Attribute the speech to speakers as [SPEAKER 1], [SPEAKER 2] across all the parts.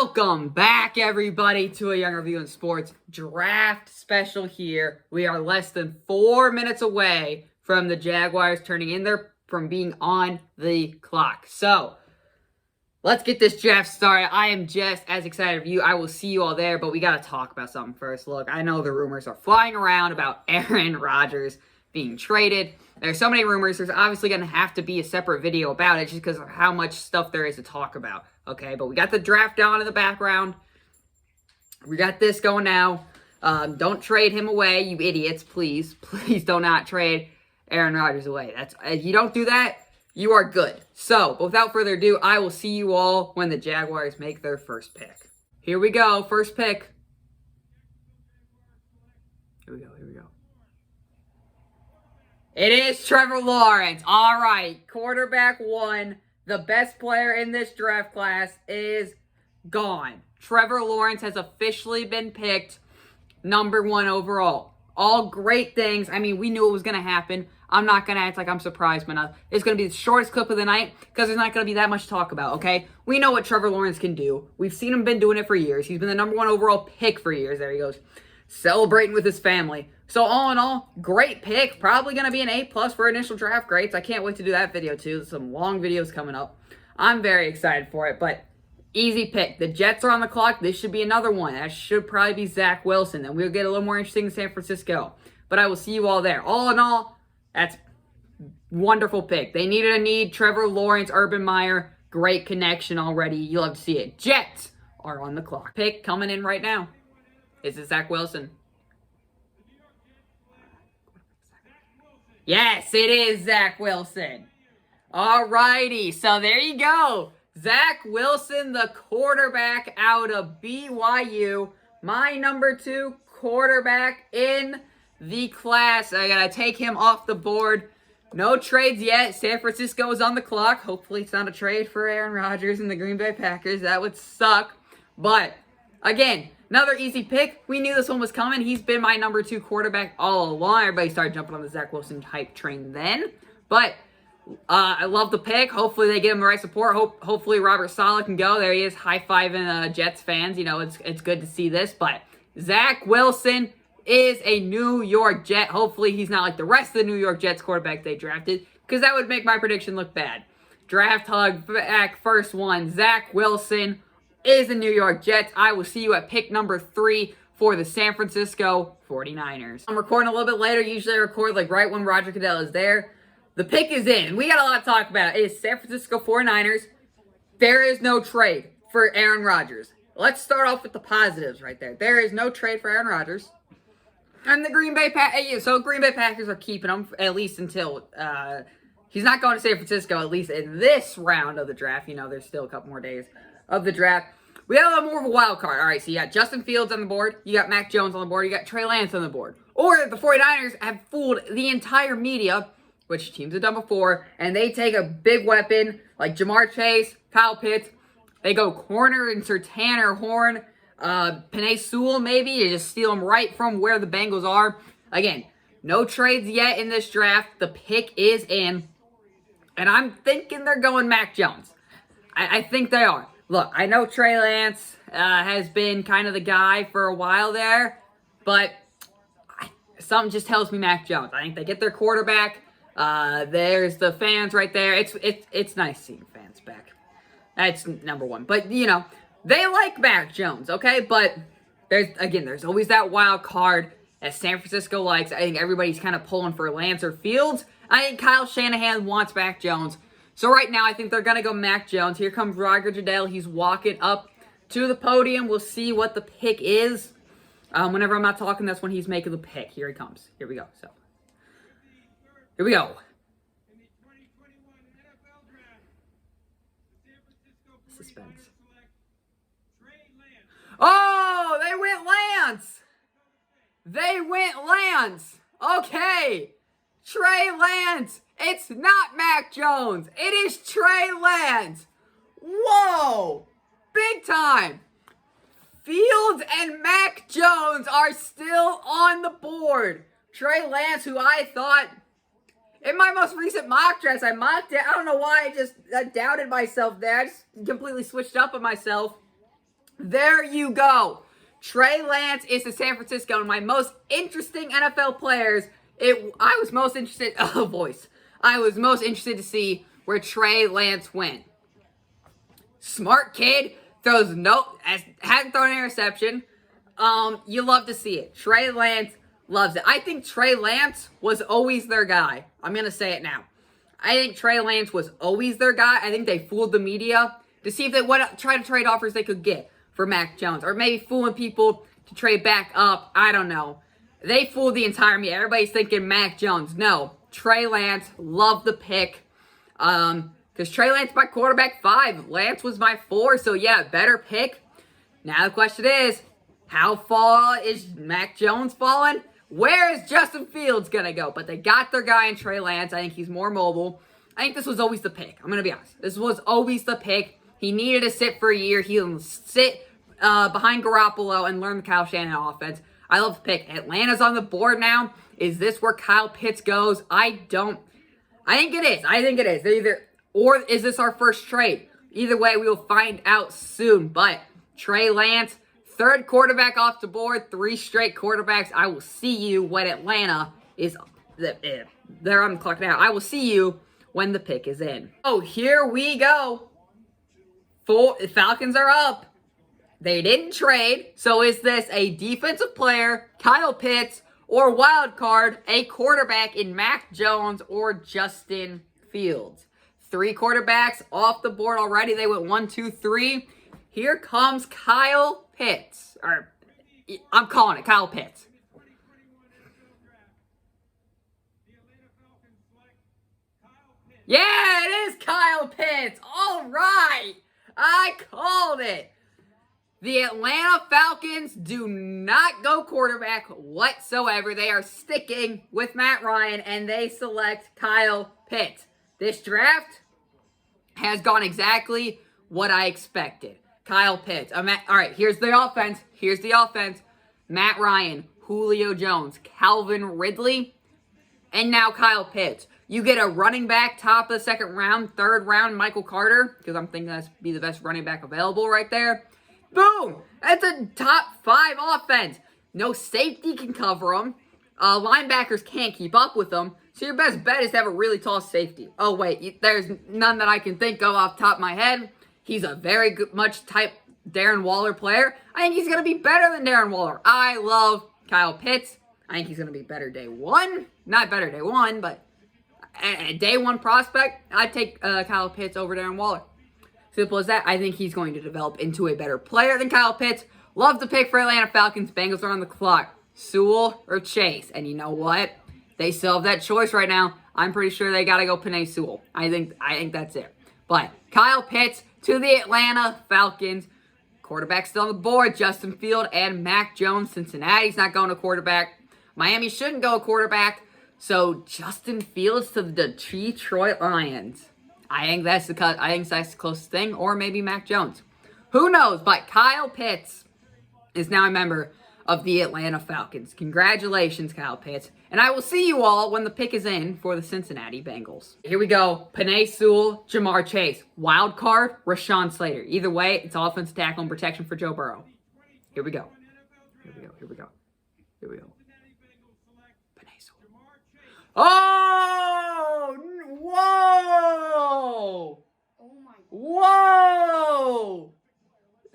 [SPEAKER 1] Welcome back, everybody, to a Young Review in Sports draft special here. We are less than 4 minutes away from the Jaguars turning in from being on the clock. So, let's get this draft started. I am just as excited for you. I will see you all there, but we got to talk about something first. Look, I know the rumors are flying around about Aaron Rodgers being traded. There's so many rumors. There's obviously going to have to be a separate video about it just because of how much stuff there is to talk about. Okay, but we got the draft on in the background. We got this going now. Don't trade him away, you idiots. Please, please do not trade Aaron Rodgers away. If you don't do that, you are good. So, but without further ado, I will see you all when the Jaguars make their first pick. Here we go, first pick. Here we go. It is Trevor Lawrence. All right, quarterback one. The best player in this draft class is gone. Trevor Lawrence has officially been picked number 1 overall. All great things. I mean, we knew it was going to happen. I'm not going to act like I'm surprised, but it's going to be the shortest clip of the night because there's not going to be that much to talk about, okay? We know what Trevor Lawrence can do. We've seen him been doing it for years. He's been the number 1 overall pick for years. There he goes. Celebrating with his family. So all in all, great pick. Probably going to be an A+ for initial draft grades. I can't wait to do that video too. There's some long videos coming up. I'm very excited for it, but easy pick. The Jets are on the clock. This should be another one. That should probably be Zach Wilson. Then we'll get a little more interesting in San Francisco. But I will see you all there. All in all, that's wonderful pick. They needed a need. Trevor Lawrence, Urban Meyer, great connection already. You'll have to see it. Jets are on the clock. Pick coming in right now. Is it Zach Wilson? Yes, it is Zach Wilson. Alrighty, so there you go. Zach Wilson, the quarterback out of BYU. My number 2 quarterback in the class. I gotta take him off the board. No trades yet. San Francisco is on the clock. Hopefully it's not a trade for Aaron Rodgers and the Green Bay Packers. That would suck. But, again, another easy pick. We knew this one was coming. He's been my number 2 quarterback all along. Everybody started jumping on the Zach Wilson hype train then. But I love the pick. Hopefully they get him the right support. Hopefully Robert Saleh can go. There he is, high-fiving Jets fans. You know, it's good to see this. But Zach Wilson is a New York Jet. Hopefully he's not like the rest of the New York Jets quarterback they drafted, because that would make my prediction look bad. Draft hug back, first one. Zach Wilson is the New York Jets. I will see you at pick number 3 for the San Francisco 49ers. I'm recording a little bit later. Usually I record like right when Roger Goodell is there. The pick is in. We got a lot to talk about. It is San Francisco 49ers. There is no trade for Aaron Rodgers. Let's start off with the positives right there. There is no trade for Aaron Rodgers. And the Green Bay Packers are keeping him at least until he's not going to San Francisco, at least in this round of the draft. You know, there's still a couple more days of the draft. We have a little more of a wild card. All right, so you got Justin Fields on the board. You got Mac Jones on the board. You got Trey Lance on the board. Or the 49ers have fooled the entire media, which teams have done before, and they take a big weapon like Jamar Chase, Kyle Pitts. They go corner, insert Tanner Horn, Penei Sewell maybe, to just steal them right from where the Bengals are. Again, no trades yet in this draft. The pick is in, and I'm thinking they're going Mac Jones. I think they are. Look, I know Trey Lance has been kind of the guy for a while there, but something just tells me Mac Jones. I think they get their quarterback. There's the fans right there. It's nice seeing fans back. That's number 1. But, you know, they like Mac Jones, okay? But there's always that wild card that San Francisco likes. I think everybody's kind of pulling for Lance or Fields. I think Kyle Shanahan wants Mac Jones. So right now, I think they're going to go Mac Jones. Here comes Roger Goodell. He's walking up to the podium. We'll see what the pick is. Whenever I'm not talking, that's when he's making the pick. Here he comes. Here we go. So, here we go. Suspense. Oh, they went Lance. They went Lance. Okay. Trey Lance. It's not Mac Jones. It is Trey Lance. Whoa. Big time. Fields and Mac Jones are still on the board. Trey Lance, who I thought, in my most recent mock draft, I mocked it. I don't know why I doubted myself there. I just completely switched up on myself. There you go. Trey Lance is to San Francisco, one of my most interesting NFL players. I was most interested. Oh, voice. I was most interested to see where Trey Lance went. Smart kid, hasn't thrown an interception. You love to see it. Trey Lance loves it. I think Trey Lance was always their guy. I'm gonna say it now. I think Trey Lance was always their guy. I think they fooled the media to see if they would try to trade offers they could get for Mac Jones, or maybe fooling people to trade back up. I don't know. They fooled the entire media. Everybody's thinking Mac Jones. No, Trey Lance. Love the pick. Because Trey Lance my quarterback 5. Lance was my 4. So yeah, better pick. Now the question is, how far is Mac Jones falling? Where is Justin Fields going to go? But they got their guy in Trey Lance. I think he's more mobile. I think this was always the pick. I'm going to be honest. This was always the pick. He needed to sit for a year. He'll sit behind Garoppolo and learn the Kyle Shanahan offense. I love the pick. Atlanta's on the board now. Is this where Kyle Pitts goes? I think it is. I think it is. Or is this our first trade? Either way, we will find out soon. But Trey Lance, 3rd quarterback off the board, 3 straight quarterbacks. I will see you when Atlanta is there on the clock now. I will see you when the pick is in. Oh, here we go. Falcons are up. They didn't trade. So is this a defensive player, Kyle Pitts, or wild card, a quarterback in Mac Jones or Justin Fields? 3 quarterbacks off the board already. They went 1, 2, 3. Here comes Kyle Pitts. Or I'm calling it Kyle Pitts. Yeah, it is Kyle Pitts. All right. I called it. The Atlanta Falcons do not go quarterback whatsoever. They are sticking with Matt Ryan, and they select Kyle Pitts. This draft has gone exactly what I expected. Kyle Pitts. All right, here's the offense. Matt Ryan, Julio Jones, Calvin Ridley, and now Kyle Pitts. You get a running back, top of the 2nd round, 3rd round, Michael Carter, because I'm thinking that's be the best running back available right there. Boom! That's a top 5 offense. No safety can cover them. Linebackers can't keep up with them. So your best bet is to have a really tall safety. Oh, wait. There's none that I can think of off the top of my head. He's a very good, much type Darren Waller player. I think he's going to be better than Darren Waller. I love Kyle Pitts. I think he's going to be better day 1. Not better day 1, but a day 1 prospect. I'd take Kyle Pitts over Darren Waller. Simple as that. I think he's going to develop into a better player than Kyle Pitts. Love the pick for Atlanta Falcons. Bengals are on the clock. Sewell or Chase. And you know what? They still have that choice right now. I'm pretty sure they got to go Penei Sewell. I think that's it. But Kyle Pitts to the Atlanta Falcons. Quarterback still on the board. Justin Fields and Mac Jones. Cincinnati's not going to quarterback. Miami shouldn't go quarterback. So Justin Fields to the Detroit Lions. I think that's the closest thing, or maybe Mac Jones. Who knows? But Kyle Pitts is now a member of the Atlanta Falcons. Congratulations, Kyle Pitts. And I will see you all when the pick is in for the Cincinnati Bengals. Here we go. Penei Sewell, Jamar Chase. Wild card, Rashawn Slater. Either way, it's offensive tackle and protection for Joe Burrow. Here we go. Penei Sewell. Oh! Whoa! Whoa!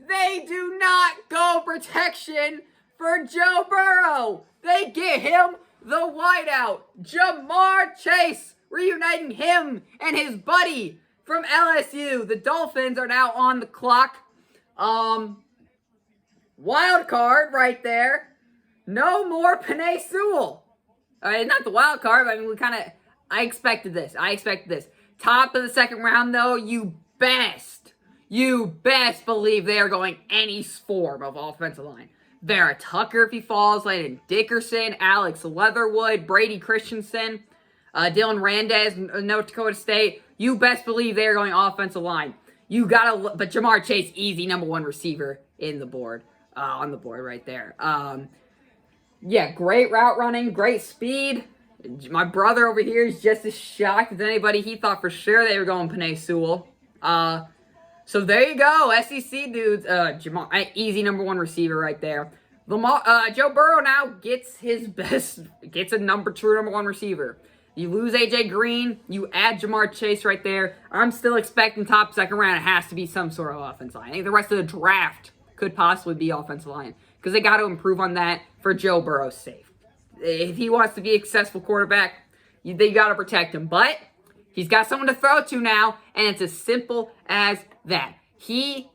[SPEAKER 1] They do not go protection for Joe Burrow. They get him the wideout. Jamar Chase, reuniting him and his buddy from LSU. The Dolphins are now on the clock. Wild card right there. No more Penei Sewell. All right, not the wild card, but I mean, I expected this. Top of the 2nd round, though, you best believe they are going any form of offensive line. Vera Tucker, if he falls, Landon Dickerson, Alex Leatherwood, Brady Christensen, Dylan Randez, North Dakota State. You best believe they are going offensive line. But Jamar Chase, easy number 1 receiver on the board right there. Yeah, great route running, great speed. My brother over here is just as shocked as anybody. He thought for sure they were going Penei Sewell. So there you go, SEC dudes. Easy number one receiver right there. Joe Burrow now gets a true number one receiver. You lose AJ Green, you add Ja'Marr Chase right there. I'm still expecting top second round. It has to be some sort of offensive line. I think the rest of the draft could possibly be offensive line because they got to improve on that for Joe Burrow's sake. If he wants to be a successful quarterback, they got to protect him. But he's got someone to throw to now, and it's as simple as that. He's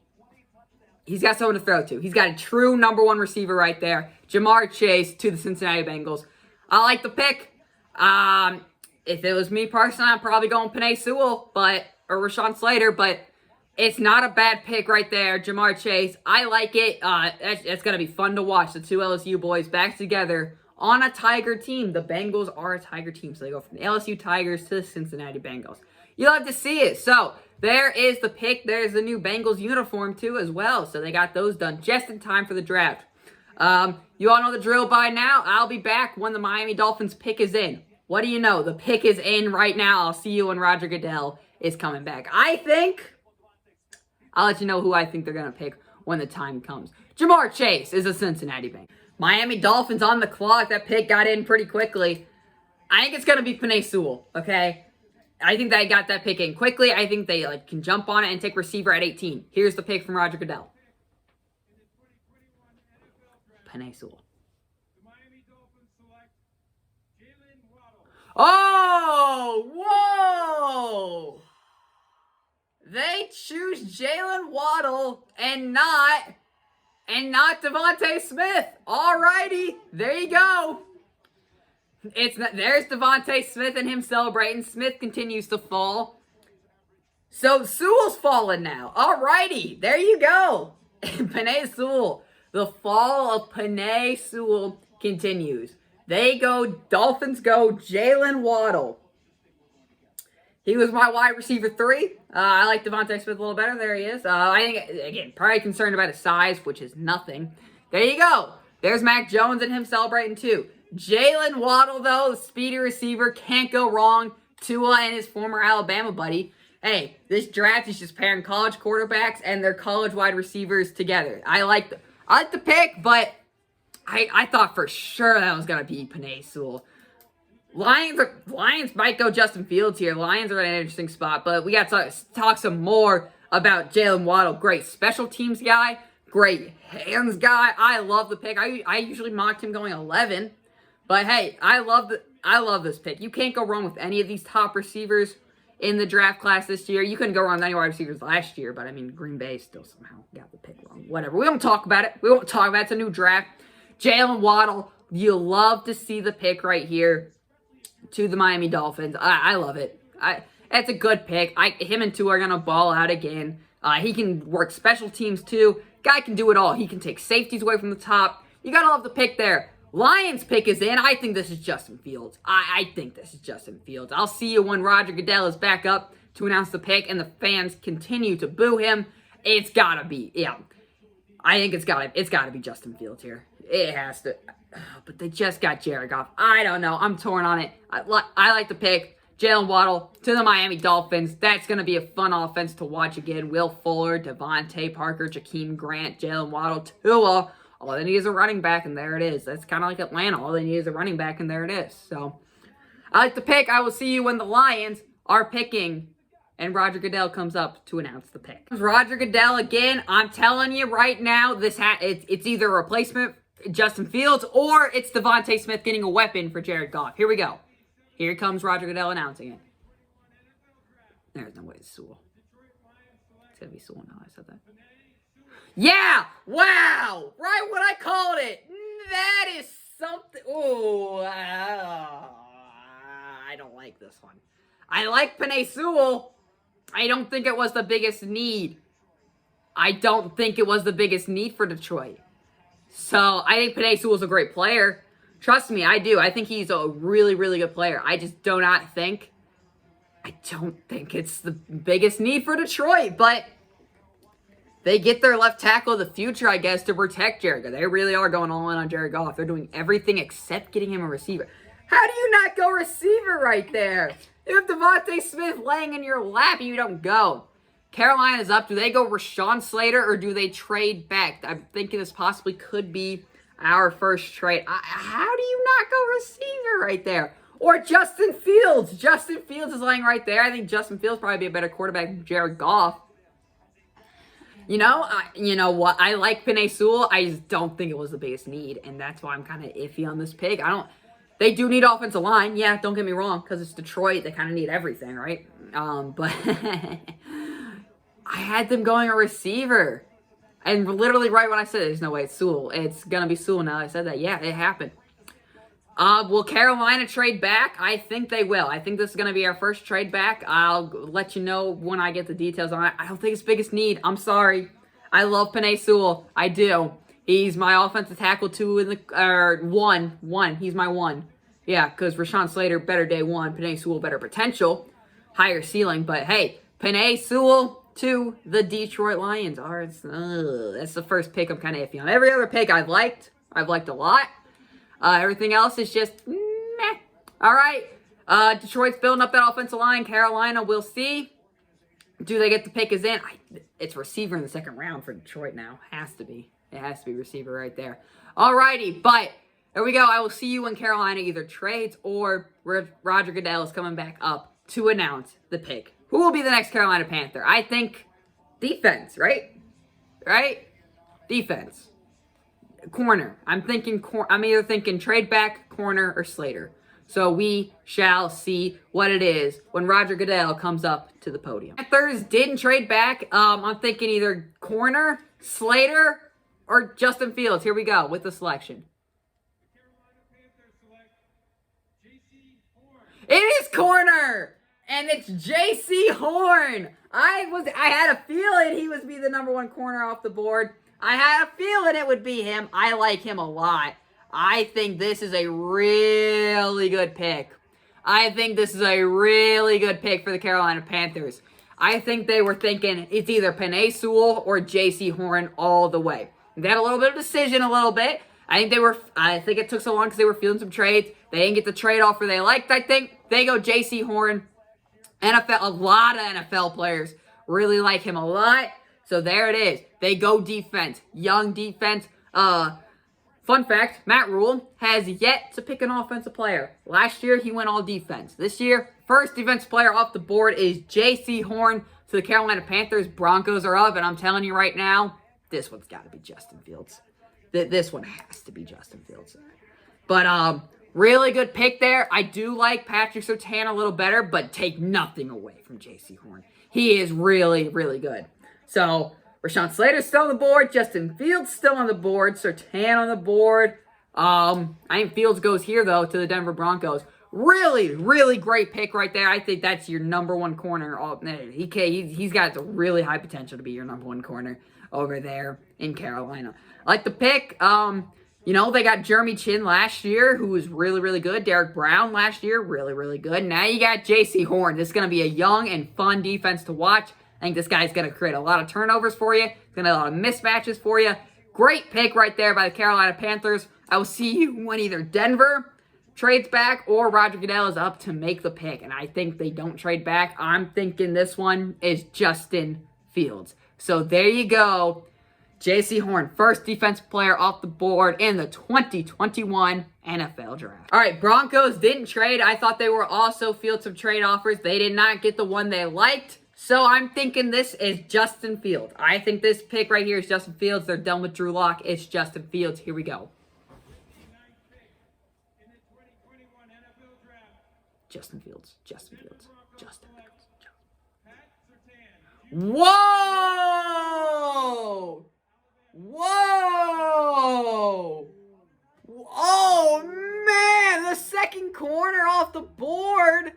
[SPEAKER 1] got someone to throw to. He's got a true number one receiver right there. Ja'Marr Chase to the Cincinnati Bengals. I like the pick. If it was me personally, I'm probably going Penei Sewell, or Rashawn Slater, but it's not a bad pick right there. Ja'Marr Chase. I like it. It's going to be fun to watch. The two LSU boys back together on a Tiger team. The Bengals are a Tiger team, so they go from the LSU Tigers to the Cincinnati Bengals. You'll have to see it. So there is the pick. There's the new Bengals uniform too as well. So they got those done just in time for the draft. You all know the drill by now. I'll be back when the Miami Dolphins pick is in. What do you know? The pick is in right now. I'll see you when Roger Goodell is coming back. I'll let you know who I think they're going to pick when the time comes. Ja'Marr Chase is a Cincinnati Bengal. Miami Dolphins on the clock. That pick got in pretty quickly. I think it's going to be Penei Sewell, okay? I think they got that pick in quickly. I think they can jump on it and take receiver at 18. Here's the pick from Roger Goodell. Penei Sewell. Oh, whoa! They choose Jalen Waddle and not Devontae Smith. Alrighty, there you go. There's Devontae Smith and him celebrating. Smith continues to fall. So Sewell's falling now. Alrighty, there you go. Penei Sewell. The fall of Penei Sewell continues. Dolphins go Jalen Waddle. He was my wide receiver 3. I like Devontae Smith a little better. There he is. I think, again, probably concerned about his size, which is nothing. There you go. There's Mac Jones and him celebrating too. Jalen Waddle, though, the speedy receiver, can't go wrong. Tua and his former Alabama buddy. Hey, this draft is just pairing college quarterbacks and their college wide receivers together. I like the pick, but I thought for sure that was going to be Penei Sewell. Lions might go Justin Fields here. Lions are in an interesting spot, but we got to talk some more about Jalen Waddle. Great special teams guy, great hands guy. I love the pick. I usually mocked him going 11, but hey, I love this pick. You can't go wrong with any of these top receivers in the draft class this year. You couldn't go wrong with any wide receivers last year, but I mean, Green Bay still somehow got the pick wrong. Whatever. We won't talk about it. It's a new draft. Jalen Waddle, you love to see the pick right here to the Miami Dolphins. I love it. It's a good pick. Him and Tua are going to ball out again. He can work special teams too. Guy can do it all. He can take safeties away from the top. You got to love the pick there. Lions pick is in. I think this is Justin Fields. I think this is Justin Fields. I'll see you when Roger Goodell is back up to announce the pick and the fans continue to boo him. It's got to be. Yeah. I think it's got to be Justin Fields here. It has to. But they just got Jared Goff. I don't know. I'm torn on it. I like the pick. Jalen Waddle to the Miami Dolphins. That's going to be a fun offense to watch again. Will Fuller, Devontae Parker, Jakeem Grant, Jalen Waddle, Tua. All they need is a running back, and there it is. That's kind of like Atlanta. All they need is a running back, and there it is. So, I like the pick. I will see you when the Lions are picking, and Roger Goodell comes up to announce the pick. Roger Goodell again. I'm telling you right now, it's either a replacement Justin Fields, or it's Devontae Smith getting a weapon for Jared Goff. Here we go. Here comes Roger Goodell announcing it. There's no way it's Sewell. It's going to be Sewell now. I said that. Yeah! Wow! Right when I called it. That is something. Oh, I don't like this one. I like Penei Sewell. I don't think it was the biggest need. I don't think it was the biggest need for Detroit. So, I think Penei Sewell's a great player. Trust me, I do. I think he's a really, really good player. I just do not think... I don't think it's the biggest need for Detroit, but... They get their left tackle of the future, I guess, to protect Jared Goff. They really are going all in on Jared Goff. They're doing everything except getting him a receiver. How do you not go receiver right there? You have Devontae Smith laying in your lap and you don't go. Carolina's up. Do they go Rashawn Slater or do they trade back? I'm thinking this possibly could be our first trade. How do you not go receiver right there? Or Justin Fields. Justin Fields is laying right there. I think Justin Fields probably be a better quarterback than Jared Goff. You know what? I like Penei Sewell. I just don't think it was the biggest need, and that's why I'm kind of iffy on this pick. They do need offensive line. Yeah, don't get me wrong, because it's Detroit. They kind of need everything, right? But I had them going a receiver. And literally right when I said it, there's no way it's Sewell. It's going to be Sewell now. I said that. Yeah, it happened. Will Carolina trade back? I think they will. I think this is going to be our first trade back. I'll let you know when I get the details on it. I don't think it's biggest need. I'm sorry. I love Penei Sewell. I do. He's my offensive tackle one. He's my one. Yeah, because Rashawn Slater, better day one. Penei Sewell, better potential. Higher ceiling. But hey, Penei Sewell to the Detroit Lions. That's the first pick I'm kind of iffy on. Every other pick I've liked a lot. Everything else is just meh. All right. Detroit's building up that offensive line. Carolina, we'll see. Do they get the pick is in? It's receiver in the second round for Detroit now. Has to be. It has to be receiver right there. All righty. But there we go. I will see you when Carolina either trades or Roger Goodell is coming back up to announce the pick. Who will be the next Carolina Panther? I think defense, right? Right? Defense. Corner. I'm either thinking trade back, corner, or Slater. So we shall see what it is when Roger Goodell comes up to the podium. Panthers didn't trade back. I'm thinking either corner, Slater, or Justin Fields. Here we go with the selection. It is corner! And it's Jaycee Horn. I had a feeling he would be the number one corner off the board. I had a feeling it would be him. I like him a lot. I think this is a really good pick. I think this is a really good pick for the Carolina Panthers. I think they were thinking it's either Penei Sewell or Jaycee Horn all the way. They had a little bit of decision a little bit. I think it took so long because they were feeling some trades. They didn't get the trade offer they liked, I think. They go Jaycee Horn. A lot of NFL players really like him a lot. So there it is. They go defense. Young defense. Fun fact, Matt Rule has yet to pick an offensive player. Last year, he went all defense. This year, first defensive player off the board is Jaycee Horn to the Carolina Panthers. Broncos are up, and I'm telling you right now, this one's got to be Justin Fields. This one has to be Justin Fields. But really good pick there. I do like Patrick Surtain a little better, but take nothing away from Jaycee Horn. He is really, really good. So, Rashawn Slater's still on the board. Justin Fields still on the board. Surtain on the board. I think Fields goes here, though, to the Denver Broncos. Really, really great pick right there. I think that's your number one corner. He's got a really high potential to be your number one corner over there in Carolina. I like the pick. They got Jeremy Chin last year, who was really, really good. Derek Brown last year, really, really good. Now you got Jaycee Horn. This is going to be a young and fun defense to watch. I think this guy's going to create a lot of turnovers for you. He's going to have a lot of mismatches for you. Great pick right there by the Carolina Panthers. I will see you when either Denver trades back or Roger Goodell is up to make the pick. And I think they don't trade back. I'm thinking this one is Justin Fields. So there you go. Jaycee Horn, first defensive player off the board in the 2021 NFL Draft. All right, Broncos didn't trade. I thought they were also field some trade offers. They did not get the one they liked. So I'm thinking this is Justin Fields. I think this pick right here is Justin Fields. They're done with Drew Lock. It's Justin Fields. Here we go. Justin Fields. Justin Fields. Justin Fields. Whoa! Whoa! Oh, man! The second corner off the board.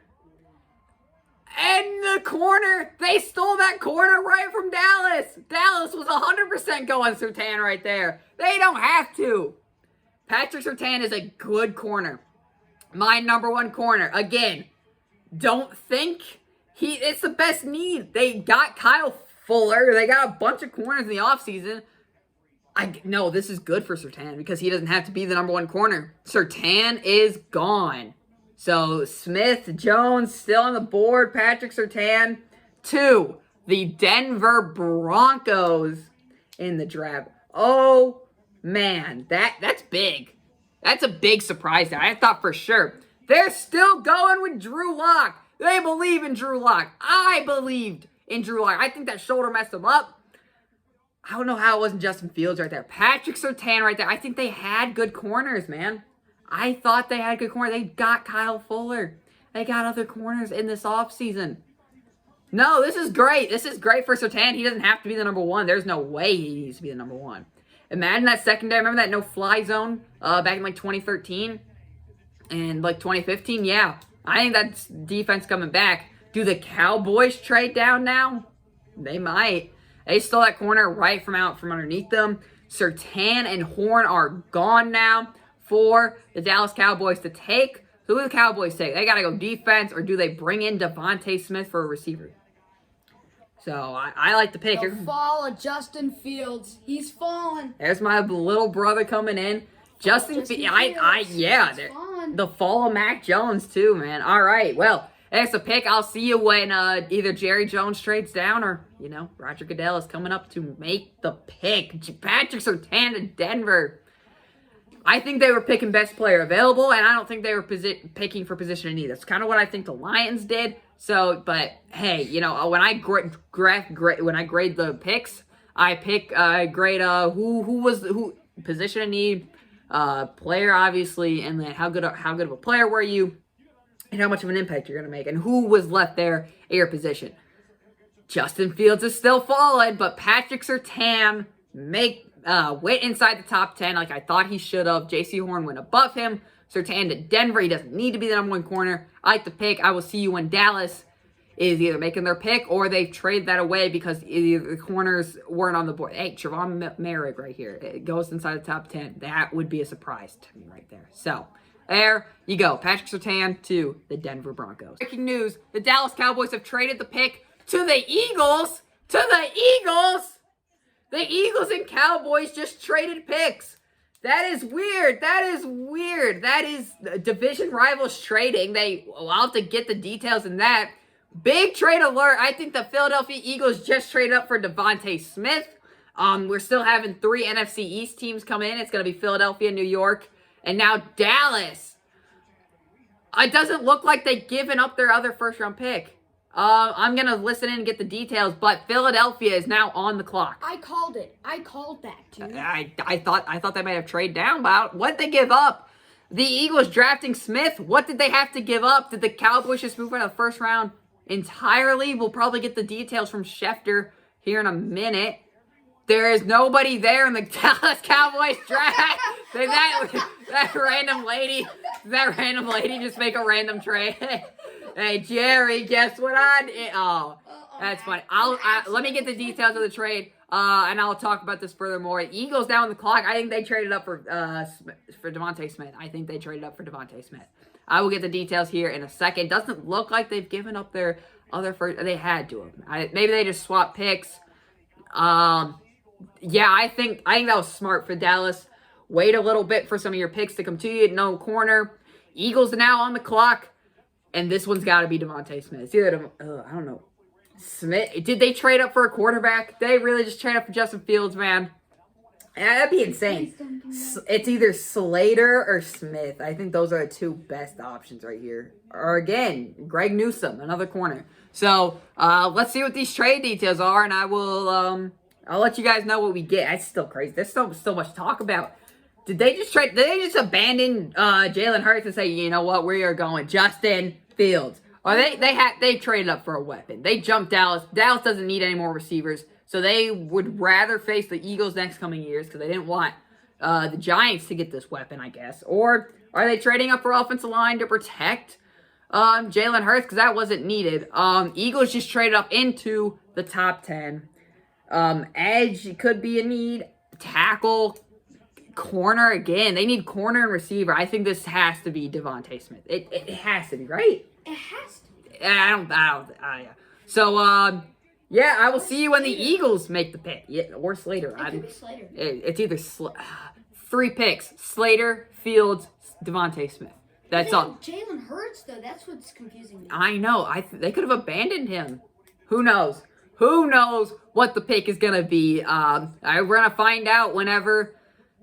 [SPEAKER 1] And the corner, they stole that corner right from Dallas. Dallas was 100% going Surtain right there. They don't have to. Patrick Surtain is a good corner. My number one corner. Again, don't think it's the best need. They got Kyle Fuller. They got a bunch of corners in the offseason. No, this is good for Surtain because he doesn't have to be the number one corner. Surtain is gone. So, Smith, Jones, still on the board. Patrick Surtain to the Denver Broncos in the draft. Oh, man, that's big. That's a big surprise there. I thought for sure. They're still going with Drew Lock. They believe in Drew Lock. I believed in Drew Lock. I think that shoulder messed him up. I don't know how it wasn't Justin Fields right there. Patrick Surtain right there. I think they had good corners, man. I thought they had good corners. They got Kyle Fuller. They got other corners in this offseason. No, this is great. This is great for Surtain. He doesn't have to be the number one. There's no way he needs to be the number one. Imagine that secondary. Remember that no-fly zone back in like 2013 and like 2015? Yeah, I think that's defense coming back. Do the Cowboys trade down now? They might. They stole that corner right from underneath them. Surtain and Horn are gone now for the Dallas Cowboys to take. Who do the Cowboys take? They got to go defense, or do they bring in Devontae Smith for a receiver? So, I like the pick.
[SPEAKER 2] The fall of Justin Fields. He's fallen.
[SPEAKER 1] There's my little brother coming in. Justin Fields. The fall of Mac Jones, too, man. All right, well, there's a pick. I'll see you when either Jerry Jones trades down or, Roger Goodell is coming up to make the pick. Patrick Surtain to Denver. I think they were picking best player available, and I don't think they were picking for position of need. That's kind of what I think the Lions did. So, but hey, when I grade the picks, I grade who position of need, player obviously, and then how good of a player were you, and how much of an impact you're gonna make, and who was left there at your position. Justin Fields is still falling, but Patrick Surtain went inside the top 10 like I thought he should have. J.C. Horn went above him. Surtain to Denver. He doesn't need to be the number one corner. I like the pick. I will see you when Dallas is either making their pick or they trade that away because either the corners weren't on the board. Hey, Trevon Merrick right here. It goes inside the top 10. That would be a surprise to me right there. So, there you go. Patrick Surtain to the Denver Broncos. Breaking news. The Dallas Cowboys have traded the pick to the Eagles. To the Eagles! The Eagles and Cowboys just traded picks. That is weird. That is division rivals trading. I'll have to get the details in that. Big trade alert. I think the Philadelphia Eagles just traded up for Devontae Smith. We're still having 3 NFC East teams come in. It's going to be Philadelphia, New York, and now Dallas. It doesn't look like they've given up their other first-round pick. I'm going to listen in and get the details, but Philadelphia is now on the clock.
[SPEAKER 2] I called it. I called that, too.
[SPEAKER 1] I thought they might have traded down, but what did they give up? The Eagles drafting Smith, what did they have to give up? Did the Cowboys just move out of the first round entirely? We'll probably get the details from Schefter here in a minute. There is nobody there in the Dallas Cowboys draft. that random lady just make a random trade. Hey, Jerry, guess what I did? Oh, that's funny. Let me get the details of the trade, and I'll talk about this furthermore. Eagles down on the clock. I think they traded up for Devontae Smith. I will get the details here in a second. Doesn't look like they've given up their other first. They had to have. Maybe they just swapped picks. Yeah, I think that was smart for Dallas. Wait a little bit for some of your picks to come to you. No corner. Eagles are now on the clock. And this one's got to be Devontae Smith. It's either, I don't know. Smith. Did they trade up for a quarterback? They really just trade up for Justin Fields, man. That'd be insane. It's either Slater or Smith. I think those are the two best options right here. Or again, Greg Newsome, another corner. So, let's see what these trade details are. And I will, I'll let you guys know what we get. That's still crazy. There's so much to talk about. Did they just abandon Jalen Hurts and say, you know what, we are going Justin Fields? Or they traded up for a weapon. They jumped Dallas. Dallas doesn't need any more receivers. So they would rather face the Eagles next coming years because they didn't want the Giants to get this weapon, I guess. Or are they trading up for offensive line to protect Jalen Hurts? Because that wasn't needed. Eagles just traded up into the top 10. Edge could be a need. Tackle. Corner again. They need corner and receiver. I think this has to be Devontae Smith. It has to be, right?
[SPEAKER 2] It has to be.
[SPEAKER 1] Yeah. So, yeah, I will see you when the Eagles make the pick. Yeah, or Slater.
[SPEAKER 2] It could be Slater.
[SPEAKER 1] It's either 3 picks. Slater, Fields, Devontae Smith. That's all.
[SPEAKER 2] Jalen Hurts, though. That's what's confusing me.
[SPEAKER 1] I know. They could have abandoned him. Who knows? Who knows what the pick is going to be? We're going to find out whenever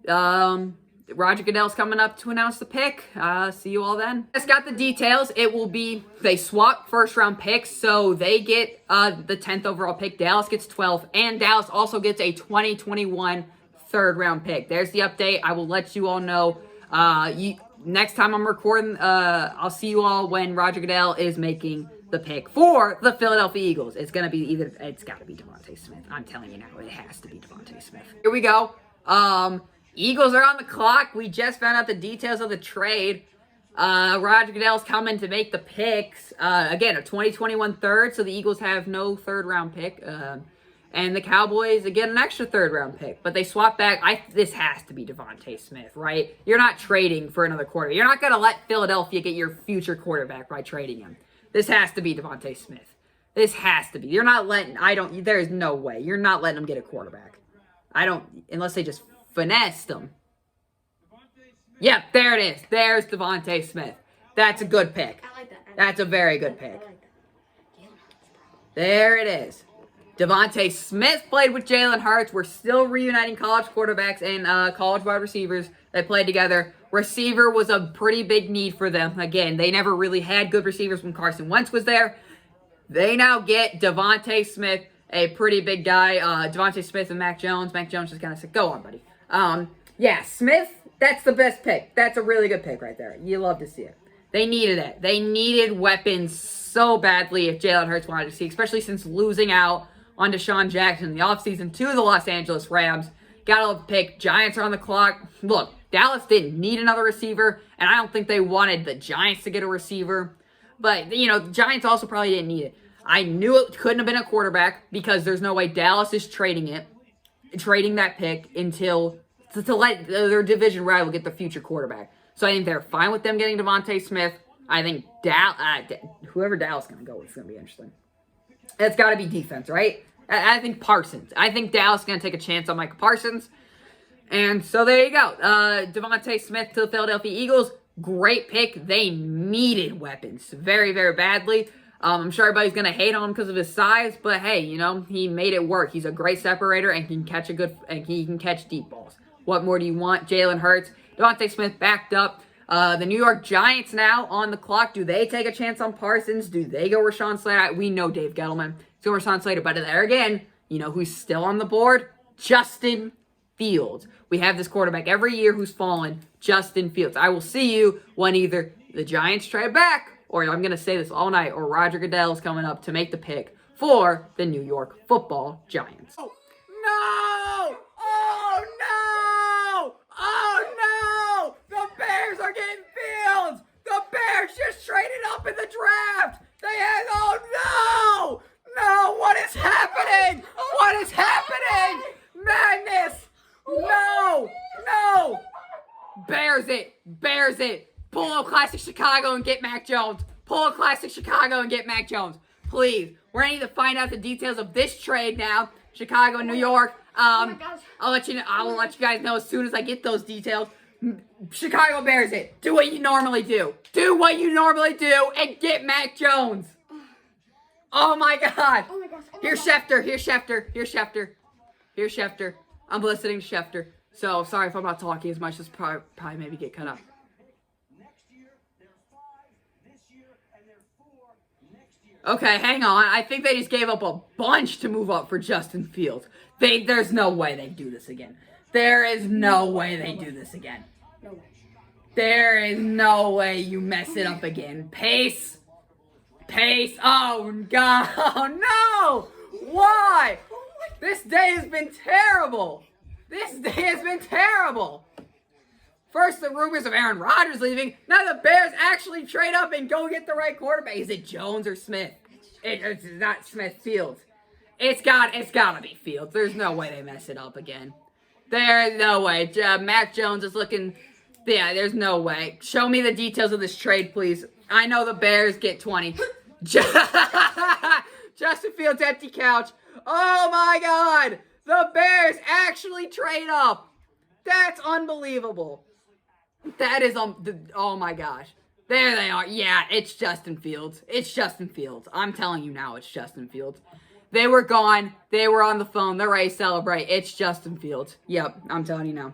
[SPEAKER 1] Roger Goodell's coming up to announce the pick. See you all then. Just got the details. It will be, they swap first round picks, so they get the 10th overall pick. Dallas gets 12th, and Dallas also gets a 2021 third round pick. There's the update. I will let you all know. Next time I'm recording, I'll see you all when Roger Goodell is making the pick for the Philadelphia Eagles. It's going to be it's got to be DeVonta Smith. I'm telling you now, it has to be DeVonta Smith. Here we go. Eagles are on the clock. We just found out the details of the trade. Roger Goodell's coming to make the picks. Again, a 2021 third, so the Eagles have no third round pick. And the Cowboys get an extra third round pick. But they swap back. This has to be DeVonta Smith, right? You're not trading for another quarterback. You're not going to let Philadelphia get your future quarterback by trading him. This has to be DeVonta Smith. This has to be. You're not letting, there's no way. You're not letting them get a quarterback. Unless they just finessed them. Yep, there it is. There's DeVonta Smith. That's a good pick.
[SPEAKER 2] I like that.
[SPEAKER 1] That's a very good pick.
[SPEAKER 2] I like that.
[SPEAKER 1] There it is. DeVonta Smith played with Jalen Hurts. We're still reuniting college quarterbacks and college wide receivers that played together. Receiver was a pretty big need for them. Again, they never really had good receivers when Carson Wentz was there. They now get DeVonta Smith, a pretty big guy. DeVonta Smith and Mac Jones. Mac Jones just kind of said, go on, buddy. Yeah, Smith, that's the best pick. That's a really good pick right there. You love to see it. They needed it. They needed weapons so badly if Jalen Hurts wanted to see, especially since losing out on Deshaun Jackson in the offseason to the Los Angeles Rams. Got to love the pick. Giants are on the clock. Look, Dallas didn't need another receiver, and I don't think they wanted the Giants to get a receiver. But, the Giants also probably didn't need it. I knew it couldn't have been a quarterback because there's no way Dallas is trading that pick to let their division rival get the future quarterback. So I think they're fine with them getting DeVonta Smith. I think whoever Dallas is going to go with is going to be interesting. It's got to be defense, right? I think Parsons. I think Dallas is going to take a chance on Micah Parsons. And so there you go. DeVonta Smith to the Philadelphia Eagles. Great pick. They needed weapons very, very badly. I'm sure everybody's going to hate on him because of his size, but hey, he made it work. He's a great separator and he can catch deep balls. What more do you want? Jalen Hurts. DeVonta Smith backed up. The New York Giants now on the clock. Do they take a chance on Parsons? Do they go Rashawn Slater? We know Dave Gettleman. Go Rashawn Slater. But there again, who's still on the board? Justin Fields. We have this quarterback every year who's fallen. Justin Fields. I will see you when either the Giants trade back, or I'm going to say this all night, or Roger Goodell is coming up to make the pick for the New York Football Giants. Oh, no! Oh, no! Oh, no! The Bears are getting Fields! The Bears just traded up in the draft! Oh, no! No, what is happening? What is happening? Madness! No! No! Bears it! Pull up Classic Chicago and get Mac Jones. Pull up Classic Chicago and get Mac Jones. Please. We're going to need to find out the details of this trade now. Chicago and New York.
[SPEAKER 2] Oh my gosh.
[SPEAKER 1] I will let you guys know as soon as I get those details. Chicago Bears it. Do what you normally do. Do what you normally do and get Mac Jones. Oh my God.
[SPEAKER 2] Oh my gosh. Oh my
[SPEAKER 1] Here's
[SPEAKER 2] gosh.
[SPEAKER 1] Schefter. I'm listening to Schefter. So sorry if I'm not talking as much as probably maybe get cut up. Okay, hang on. I think they just gave up a bunch to move up for Justin Fields. There's no way they do this again. There is no way they do this again.
[SPEAKER 2] No way.
[SPEAKER 1] There is no way you mess it up again. Pace. Oh, God. Oh, no. Why? This day has been terrible. First, the rumors of Aaron Rodgers leaving. Now the Bears actually trade up and go get the right quarterback. Is it Jones or Smith? It's not Smith. Fields. It's gotta be Fields. There's no way they mess it up again. There is no way. Mac Jones is looking. Yeah, there's no way. Show me the details of this trade, please. I know the Bears get 20. Justin Fields, empty couch. Oh my God. The Bears actually trade up. That's unbelievable. That is, oh my gosh. There they are. Yeah, it's Justin Fields. I'm telling you now, it's Justin Fields. They were gone. They were on the phone. They're ready to celebrate. It's Justin Fields. Yep, I'm telling you now.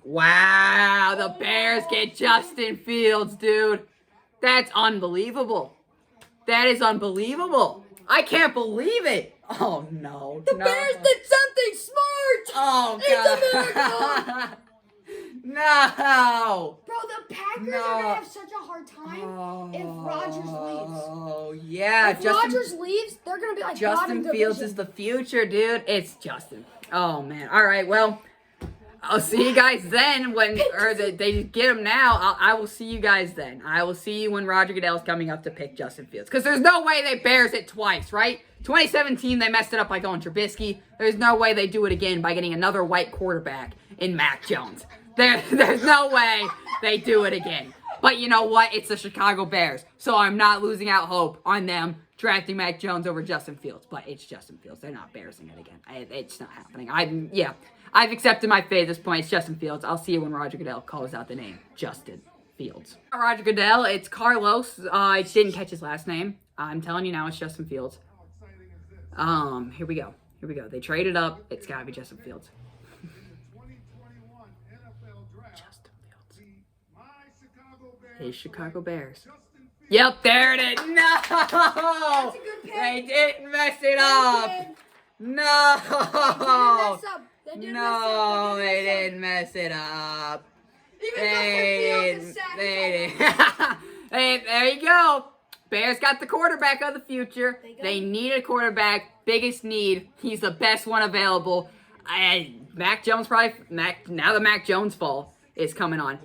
[SPEAKER 1] Wow, the Bears get Justin Fields, dude. That's unbelievable. That is unbelievable. I can't believe it. Oh, no.
[SPEAKER 2] The Bears did something smart.
[SPEAKER 1] Oh,
[SPEAKER 2] It's a
[SPEAKER 1] God.
[SPEAKER 2] miracle.
[SPEAKER 1] No.
[SPEAKER 2] Bro, the Packers
[SPEAKER 1] No.
[SPEAKER 2] are gonna have such a hard time if Rodgers leaves.
[SPEAKER 1] Oh, yeah.
[SPEAKER 2] If Rodgers leaves, they're gonna be like
[SPEAKER 1] Justin
[SPEAKER 2] bottom
[SPEAKER 1] Fields
[SPEAKER 2] division.
[SPEAKER 1] is the future, dude. It's Justin. Oh, man. All right, well, I'll see you guys then they get him now. I will see you guys then. I will see you when Roger Goodell's coming up to pick Justin Fields. Because there's no way they Bears it twice, right? 2017, they messed it up by going Trubisky. There's no way they do it again by getting another white quarterback in Mac Jones. There's no way they do it again. But you know what? It's the Chicago Bears. So I'm not losing out hope on them drafting Mac Jones over Justin Fields. But it's Justin Fields. They're not Bearsing it again. It's not happening. I've accepted my fate at this point. It's Justin Fields. I'll see you when Roger Goodell calls out the name Justin Fields. Not Roger Goodell. It's Carlos. I didn't catch his last name. I'm telling you now, it's Justin Fields. Here we go. They traded up. It's gotta be Justin Fields. Justin Fields. His Chicago Bears. Yep, there it is. No!
[SPEAKER 2] That's a good pick.
[SPEAKER 1] They didn't mess it
[SPEAKER 2] They
[SPEAKER 1] up.
[SPEAKER 2] did.
[SPEAKER 1] No!
[SPEAKER 2] They didn't mess up.
[SPEAKER 1] No, they didn't mess it up.
[SPEAKER 2] Even Justin Fields is satisfied.
[SPEAKER 1] There you go. Bears got the quarterback of the future.
[SPEAKER 2] They go.
[SPEAKER 1] They need a quarterback. Biggest need. He's the best one available. Mac Jones now the Mac Jones fall is coming on.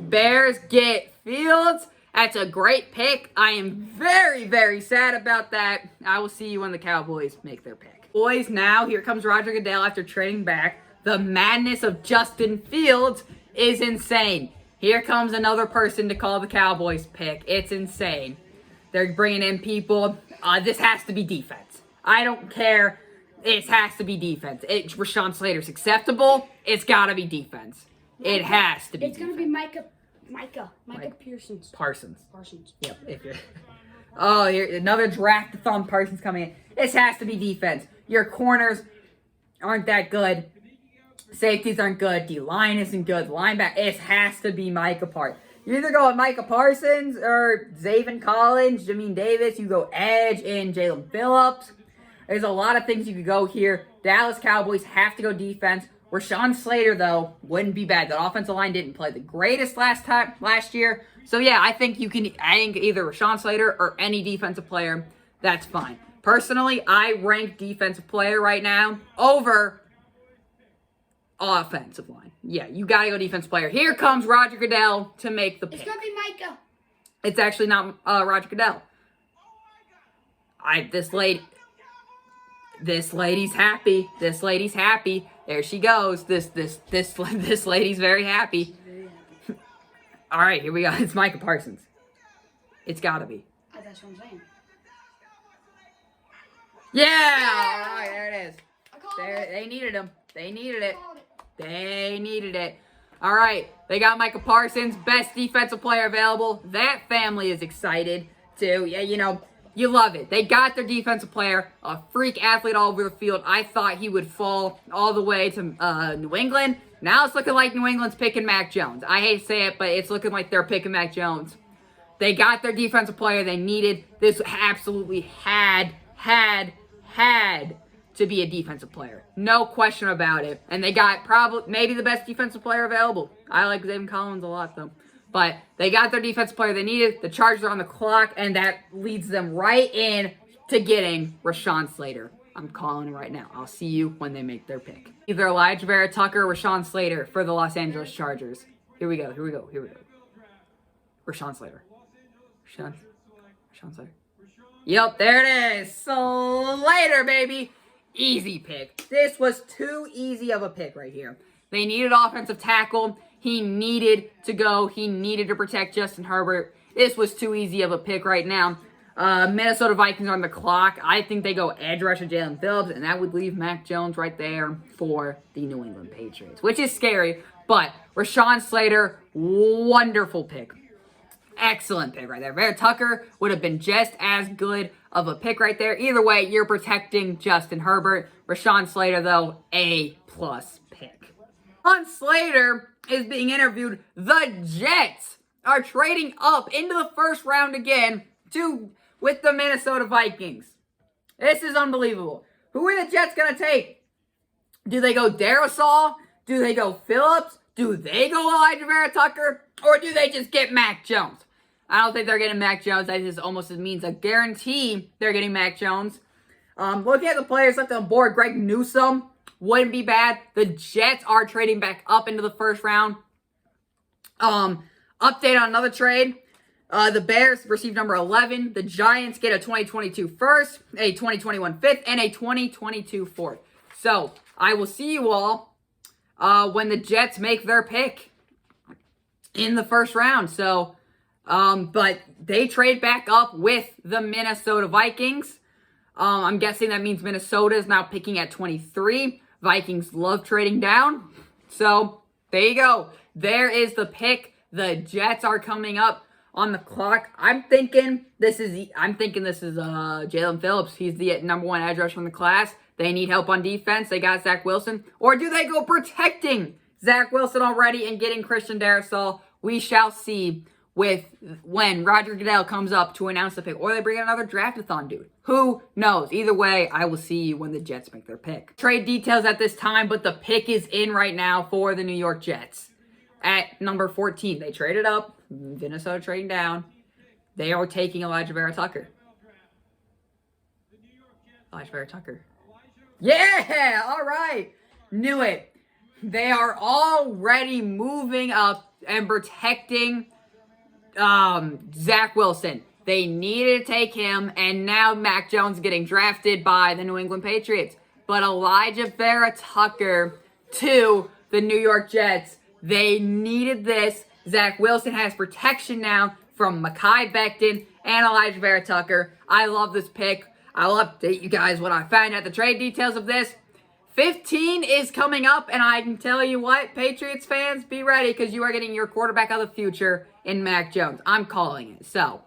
[SPEAKER 1] Bears get Fields. That's a great pick. I am very, very sad about that. I will see you when the Cowboys make their pick. Boys, now here comes Roger Goodell after trading back. The madness of Justin Fields is insane. Here comes another person to call the Cowboys pick. It's insane. They're bringing in people. This has to be defense. I don't care. It has to be defense. Rashawn Slater's acceptable. It's got to be defense. It has to be.
[SPEAKER 2] It's gonna be Micah
[SPEAKER 1] Parsons.
[SPEAKER 2] Parsons.
[SPEAKER 1] Yep. Here another draft-a-thon Parsons coming in. This has to be defense. Your corners aren't that good. Safeties aren't good. D-line isn't good. Linebacker. It has to be Micah Parsons. You either go with Micah Parsons or Zaven Collins, Jamin Davis. You go edge in Jalen Phillips. There's a lot of things you could go here. Dallas Cowboys have to go defense. Rashawn Slater, though, wouldn't be bad. The offensive line didn't play the greatest last year. So, yeah, I think either Rashawn Slater or any defensive player. That's fine. Personally, I rank defensive player right now over offensive line. Yeah, you got to go defensive player. Here comes Roger Goodell to make the pick.
[SPEAKER 2] It's gonna be Micah.
[SPEAKER 1] It's actually not Roger Goodell. This lady's happy. This lady's happy. There she goes. This lady's very happy. All right, here we go. It's Micah Parsons. It's got to be.
[SPEAKER 2] That's what I'm saying.
[SPEAKER 1] Yeah! All right, there it is.
[SPEAKER 2] I called it.
[SPEAKER 1] They needed him. They needed it.
[SPEAKER 2] I called it.
[SPEAKER 1] They needed it. All right, they got Micah Parsons, best defensive player available. That family is excited too. Yeah, you love it. They got their defensive player, a freak athlete all over the field. I thought he would fall all the way to New England. Now it's looking like New England's picking Mac Jones. I hate to say it, but it's looking like they're picking Mac Jones. They got their defensive player they needed. This absolutely had to be a defensive player. No question about it. And they got maybe the best defensive player available. I like Zaven Collins a lot, though. But they got their defensive player they needed. The Chargers are on the clock, and that leads them right in to getting Rashawn Slater. I'm calling it right now. I'll see you when they make their pick. Either Elijah Vera Tucker or Rashawn Slater for the Los Angeles Chargers. Here we go. Rashawn Slater. Rashawn Slater. Yep, there it is. Slater, baby. Easy pick. This was too easy of a pick right here. They needed offensive tackle. He needed to go. He needed to protect Justin Herbert. This was too easy of a pick right now. Minnesota Vikings are on the clock. I think they go edge rusher Jalen Phillips, and that would leave Mac Jones right there for the New England Patriots, which is scary. But Rashawn Slater, wonderful pick. Excellent pick right there. Vera Tucker would have been just as good of a pick right there. Either way, you're protecting Justin Herbert. Rashawn Slater, though, A-plus pick. On Slater is being interviewed. The Jets are trading up into the first round again with the Minnesota Vikings. This is unbelievable. Who are the Jets going to take? Do they go Darrisaw? Do they go Phillips? Do they go Elijah Vera Tucker? Or do they just get Mac Jones? I don't think they're getting Mac Jones. That just almost means a guarantee they're getting Mac Jones. Looking at the players left on the board, Greg Newsome wouldn't be bad. The Jets are trading back up into the first round. Update on another trade. The Bears received number 11. The Giants get a 2022 first, a 2021 fifth, and a 2022 fourth. So, I will see you all when the Jets make their pick in the first round. So, but they trade back up with the Minnesota Vikings. I'm guessing that means Minnesota is now picking at 23. Vikings love trading down. So, there you go. There is the pick. The Jets are coming up on the clock. I'm thinking this is Jalen Phillips. He's the number one edge rusher from the class. They need help on defense. They got Zach Wilson. Or do they go protecting Zach Wilson already and getting Christian Darrisaw? We shall see when Roger Goodell comes up to announce the pick. Or they bring in another draft-a-thon dude. Who knows? Either way, I will see you when the Jets make their pick. Trade details at this time, but the pick is in right now for the New York Jets. At number 14, they traded up. Minnesota trading down. They are taking Elijah Vera Tucker. Elijah Vera Tucker. Yeah! All right. Knew it. They are already moving up and protecting Zach Wilson. They needed to take him, and now Mac Jones getting drafted by the New England Patriots. But Elijah Vera Tucker to the New York Jets. They needed this. Zach Wilson has protection now from Mekhi Becton and Elijah Vera Tucker. I love this pick. I'll update you guys when I find out the trade details of this. 15 is coming up, and I can tell you what, Patriots fans, be ready because you are getting your quarterback of the future in Mac Jones. I'm calling it. So,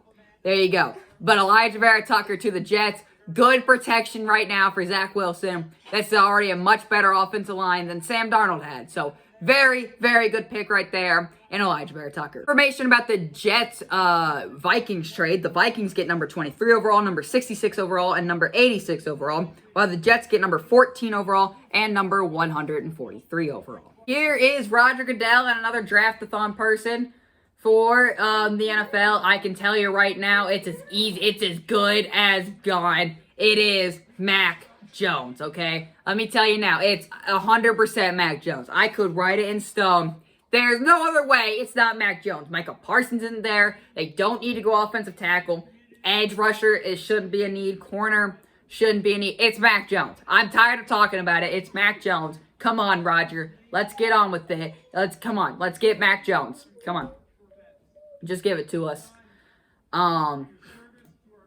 [SPEAKER 1] there you go. But Elijah Vera Tucker to the Jets. Good protection right now for Zach Wilson. That's already a much better offensive line than Sam Darnold had. So, very, very good pick right there in Elijah Vera Tucker. Information about the Jets Vikings trade. The Vikings get number 23 overall, number 66 overall, and number 86 overall, while the Jets get number 14 overall and number 143 overall. Here is Roger Goodell and another draft-a-thon person for the NFL. I can tell you right now, it's as easy, it's as good as gone. It is Mac Jones, okay? Let me tell you now, it's 100% Mac Jones. I could write it in stone. There's no other way it's not Mac Jones. Micah Parsons isn't there. They don't need to go offensive tackle. Edge rusher, it shouldn't be a need. Corner shouldn't be a need. It's Mac Jones. I'm tired of talking about it. It's Mac Jones. Come on, Roger. Let's get on with it. Come on. Let's get Mac Jones. Come on. Just give it to us.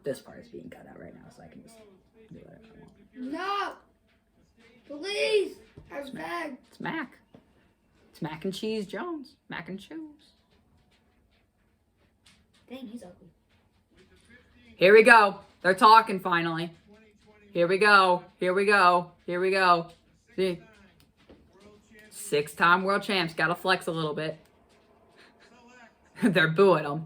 [SPEAKER 1] This part is being cut out right now, so I can just do whatever I want.
[SPEAKER 2] No! Please! I beg.
[SPEAKER 1] It's Mac. It's Mac and Cheese Jones. Mac and Cheese.
[SPEAKER 2] Dang, he's ugly.
[SPEAKER 1] Here we go. They're talking finally. Here we go. Here we go. Here we go. See? 6-time world champs. Gotta flex a little bit. They're booing him.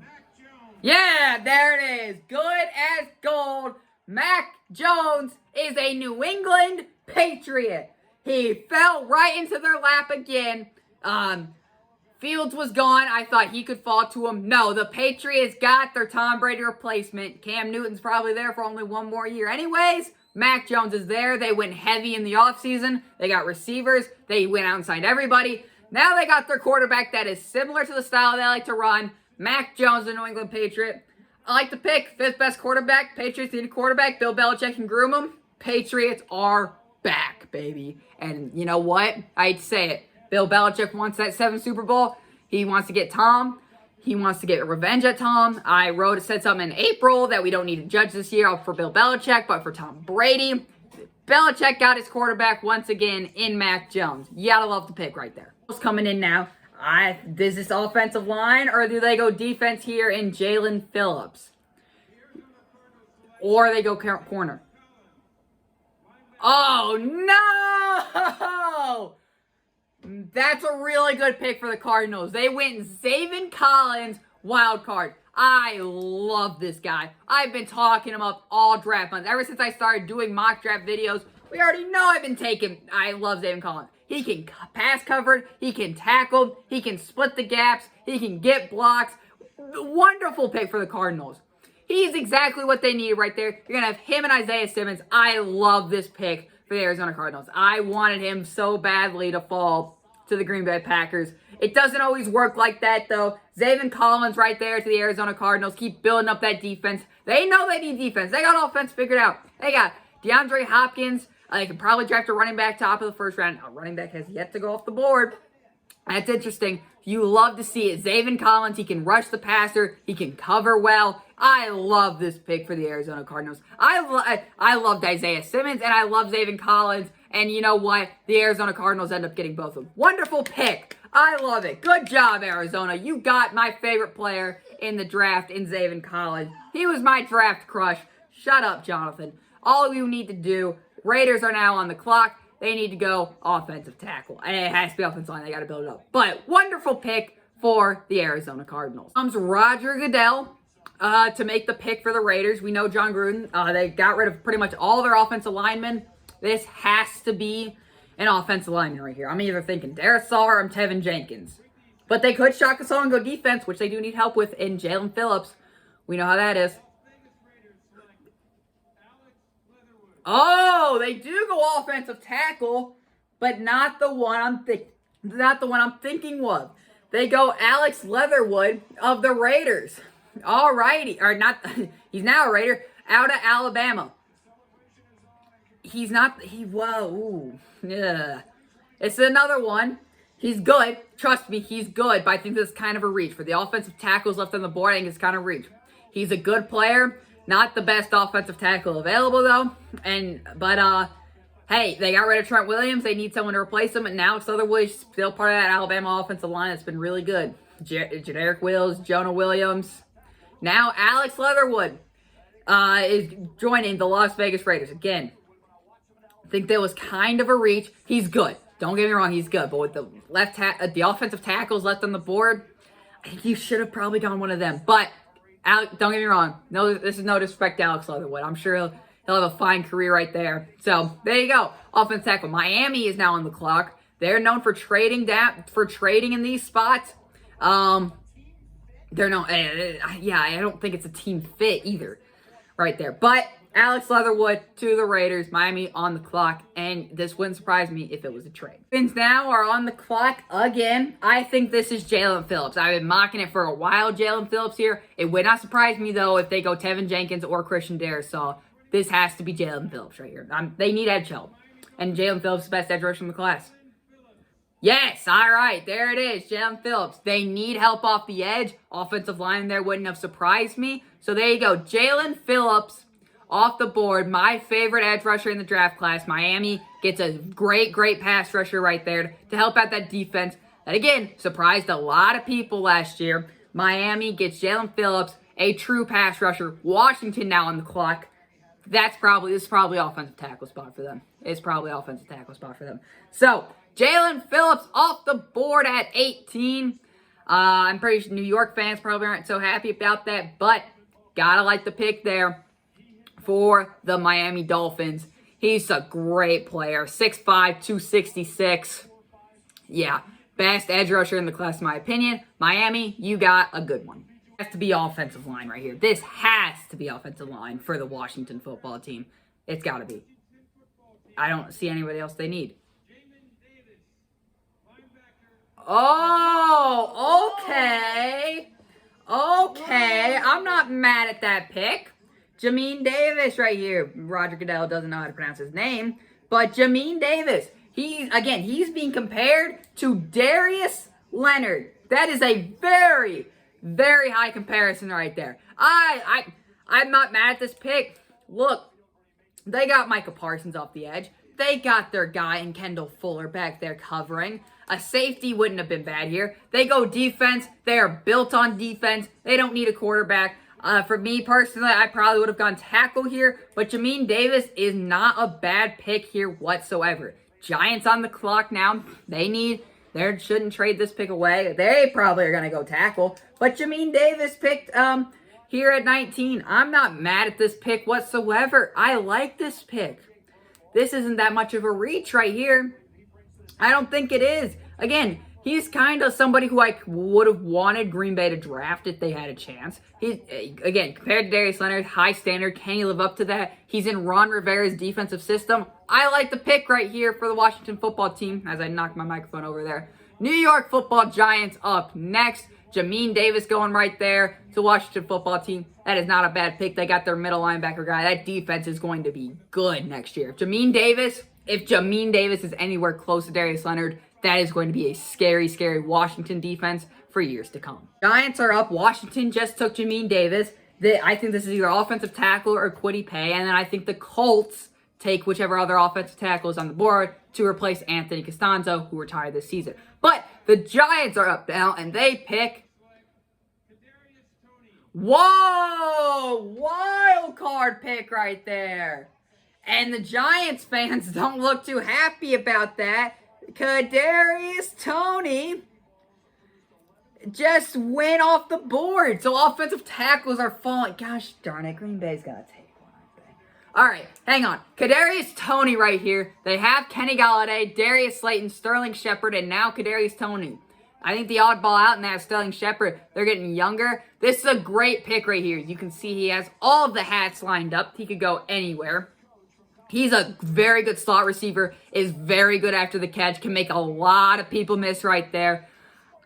[SPEAKER 1] Yeah, there it is. Good as gold. Mac Jones is a New England Patriot. He fell right into their lap again. Fields was gone. I thought he could fall to him. No, the Patriots got their Tom Brady replacement. Cam Newton's probably there for only one more year. Anyways, Mac Jones is there. They went heavy in the offseason. They got receivers. They went out and signed everybody. Now they got their quarterback that is similar to the style they like to run. Mac Jones, the New England Patriot. I like to pick 5th best quarterback. Patriots need a quarterback. Bill Belichick can groom him. Patriots are back, baby. And you know what? I hate to say it. Bill Belichick wants that 7th Super Bowl. He wants to get Tom. He wants to get revenge at Tom. I said something in April that we don't need to judge this year for Bill Belichick, but for Tom Brady. Belichick got his quarterback once again in Mac Jones. You gotta love the pick right there. What's coming in now? Is this offensive line, or do they go defense here in Jalen Phillips? Or they go corner? Oh, no! That's a really good pick for the Cardinals. They went Zaven Collins, wild card. I love this guy. I've been talking him up all draft months. Ever since I started doing mock draft videos, we already know I've been taking. I love Zaven Collins. He can pass covered. He can tackle. He can split the gaps. He can get blocks. Wonderful pick for the Cardinals. He's exactly what they need right there. You're going to have him and Isaiah Simmons. I love this pick for the Arizona Cardinals. I wanted him so badly to fall to the Green Bay Packers. It doesn't always work like that, though. Zaven Collins right there to the Arizona Cardinals. Keep building up that defense. They know they need defense. They got offense figured out. They got DeAndre Hopkins. They can probably draft a running back top of the first round. A running back has yet to go off the board. That's interesting. You love to see it. Zaven Collins, he can rush the passer. He can cover well. I love this pick for the Arizona Cardinals. I loved Isaiah Simmons, and I love Zaven Collins. And you know what? The Arizona Cardinals end up getting both of them. Wonderful pick. I love it. Good job, Arizona. You got my favorite player in the draft in Zaven Collins. He was my draft crush. Shut up, Jonathan. All you need to do, Raiders are now on the clock. They need to go offensive tackle. And it has to be offensive line. They got to build it up. But wonderful pick for the Arizona Cardinals. Comes Roger Goodell to make the pick for the Raiders. We know John Gruden. They got rid of pretty much all their offensive linemen. This has to be an offensive lineman right here. I'm either thinking Darius Saar or Tevin Jenkins. But they could shock us all and go defense, which they do need help with in Jalen Phillips. We know how that is. Oh, they do go offensive tackle, but not the one I'm thinking of. They go Alex Leatherwood of the Raiders. All righty, or not. He's now a Raider out of Alabama. He's not. Yeah. It's another one. He's good. Trust me, he's good. But I think this is kind of a reach for the offensive tackles left on the board. I think it's kind of a reach. He's a good player. Not the best offensive tackle available, though. But hey, they got rid of Trent Williams. They need someone to replace him. And now it's Leatherwood, still part of that Alabama offensive line that's been really good. Generic Wills, Jonah Williams. Now Alex Leatherwood is joining the Las Vegas Raiders. Again, I think that was kind of a reach. He's good. Don't get me wrong, he's good. But with the offensive tackles left on the board, I think you should have probably gone one of them. But don't get me wrong. No, this is no disrespect to Alex Leatherwood. I'm sure he'll have a fine career right there. So there you go. Offensive tackle. Miami is now on the clock. They're known for trading in these spots. They're known. Yeah, I don't think it's a team fit either, right there. But Alex Leatherwood to the Raiders. Miami on the clock, and this wouldn't surprise me if it was a trade. Fins now are on the clock again. I think this is Jalen Phillips. I've been mocking it for a while, Jalen Phillips here. It would not surprise me, though, if they go Tevin Jenkins or Christian Darrisaw. This has to be Jalen Phillips right here. They need edge help, and Jalen Phillips is the best edge rusher in the class. Yes, all right, there it is, Jalen Phillips. They need help off the edge. Offensive line there wouldn't have surprised me. So there you go, Jalen Phillips off the board. My favorite edge rusher in the draft class. Miami gets a great pass rusher right there to help out that defense. That, again, surprised a lot of people last year. Miami gets Jalen Phillips, a true pass rusher. Washington now on the clock. This is probably offensive tackle spot for them. It's probably offensive tackle spot for them. So, Jalen Phillips off the board at 18. I'm pretty sure New York fans probably aren't so happy about that, but gotta like the pick there for the Miami Dolphins. He's a great player. 6'5", 266. Yeah, best edge rusher in the class, in my opinion. Miami, you got a good one. Has to be offensive line right here. This has to be offensive line for the Washington football team. It's got to be. I don't see anybody else they need. Oh, okay. Okay, I'm not mad at that pick. Jamin Davis right here. Roger Goodell doesn't know how to pronounce his name, but Jamin Davis. He's being compared to Darius Leonard. That is a very, very high comparison right there. I'm not mad at this pick. Look, they got Micah Parsons off the edge. They got their guy in Kendall Fuller back there covering. A safety wouldn't have been bad here. They go defense. They are built on defense. They don't need a quarterback. For me personally, I probably would have gone tackle here, but Jamin Davis is not a bad pick here whatsoever. Giants on the clock now. They shouldn't trade this pick away. They probably are going to go tackle, but Jamin Davis picked here at 19. I'm not mad at this pick whatsoever. I like this pick. This isn't that much of a reach right here. I don't think it is. Again, he's kind of somebody who I would have wanted Green Bay to draft if they had a chance. He's, again, compared to Darius Leonard, high standard. Can he live up to that? He's in Ron Rivera's defensive system. I like the pick right here for the Washington football team as I knock my microphone over there. New York football Giants up next. Jamin Davis going right there to Washington football team. That is not a bad pick. They got their middle linebacker guy. That defense is going to be good next year. If Jamin Davis is anywhere close to Darius Leonard, that is going to be a scary, scary Washington defense for years to come. Giants are up. Washington just took Jamin Davis. I think this is either offensive tackle or Kwity Paye. And then I think the Colts take whichever other offensive tackle is on the board to replace Anthony Costanzo, who retired this season. But the Giants are up now, and they pick... Whoa! Wild card pick right there. And the Giants fans don't look too happy about that. Kadarius Toney just went off the board. So offensive tackles are falling. Gosh darn it, Green Bay's got to take one. All right, hang on. Kadarius Toney right here. They have Kenny Golladay, Darius Slayton, Sterling Shepard, and now Kadarius Toney. I think the oddball out in that Sterling Shepard. They're getting younger. This is a great pick right here. You can see he has all of the hats lined up. He could go anywhere. He's a very good slot receiver, is very good after the catch, can make a lot of people miss right there.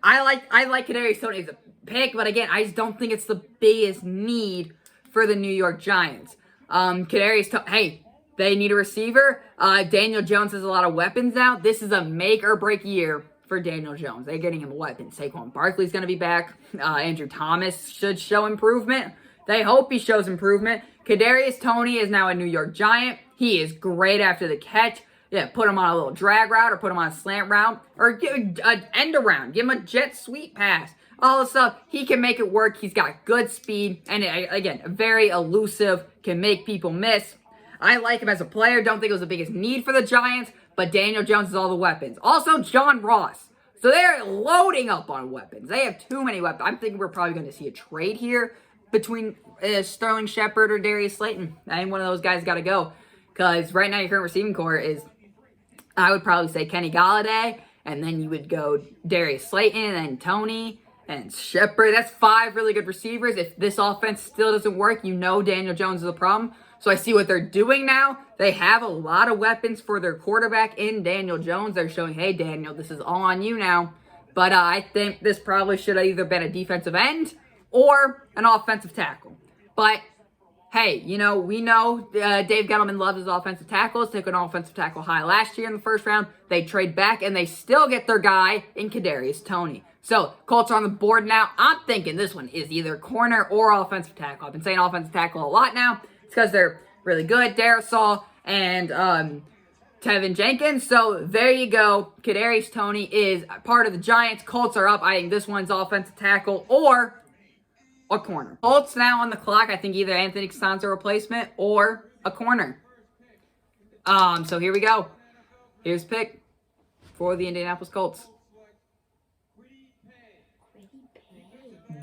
[SPEAKER 1] I like Kadarius Toney as a pick, but again, I just don't think it's the biggest need for the New York Giants. Kadarius Toney, hey, they need a receiver. Daniel Jones has a lot of weapons now. This is a make or break year for Daniel Jones. They're getting him weapons. Saquon Barkley's going to be back. Andrew Thomas should show improvement. They hope he shows improvement. Kadarius Toney is now a New York Giant. He is great after the catch. Yeah, put him on a little drag route or put him on a slant route or give an end around. Give him a jet sweep pass. All this stuff. He can make it work. He's got good speed. And again, very elusive. Can make people miss. I like him as a player. Don't think it was the biggest need for the Giants. But Daniel Jones has all the weapons. Also, John Ross. So they're loading up on weapons. They have too many weapons. I'm thinking we're probably going to see a trade here between Sterling Shepard or Darius Slayton. I think one of those guys got to go. Because right now your current receiving core is, I would probably say Kenny Golladay. And then you would go Darius Slayton and Toney and Shepard. That's 5 really good receivers. If this offense still doesn't work, you know Daniel Jones is a problem. So I see what they're doing now. They have a lot of weapons for their quarterback in Daniel Jones. They're showing, hey, Daniel, this is all on you now. But I think this probably should have either been a defensive end or an offensive tackle. But, hey, you know, we know Dave Gettleman loves his offensive tackles. Took an offensive tackle high last year in the first round. They trade back, and they still get their guy in Kadarius Toney. So, Colts are on the board now. I'm thinking this one is either corner or offensive tackle. I've been saying offensive tackle a lot now. It's because they're really good. Darisaw and Tevin Jenkins. So, there you go. Kadarius Toney is part of the Giants. Colts are up. I think this one's offensive tackle or a corner. Colts now on the clock. I think either Anthony Costanzo replacement or a corner. So, here we go. Here's pick for the Indianapolis Colts.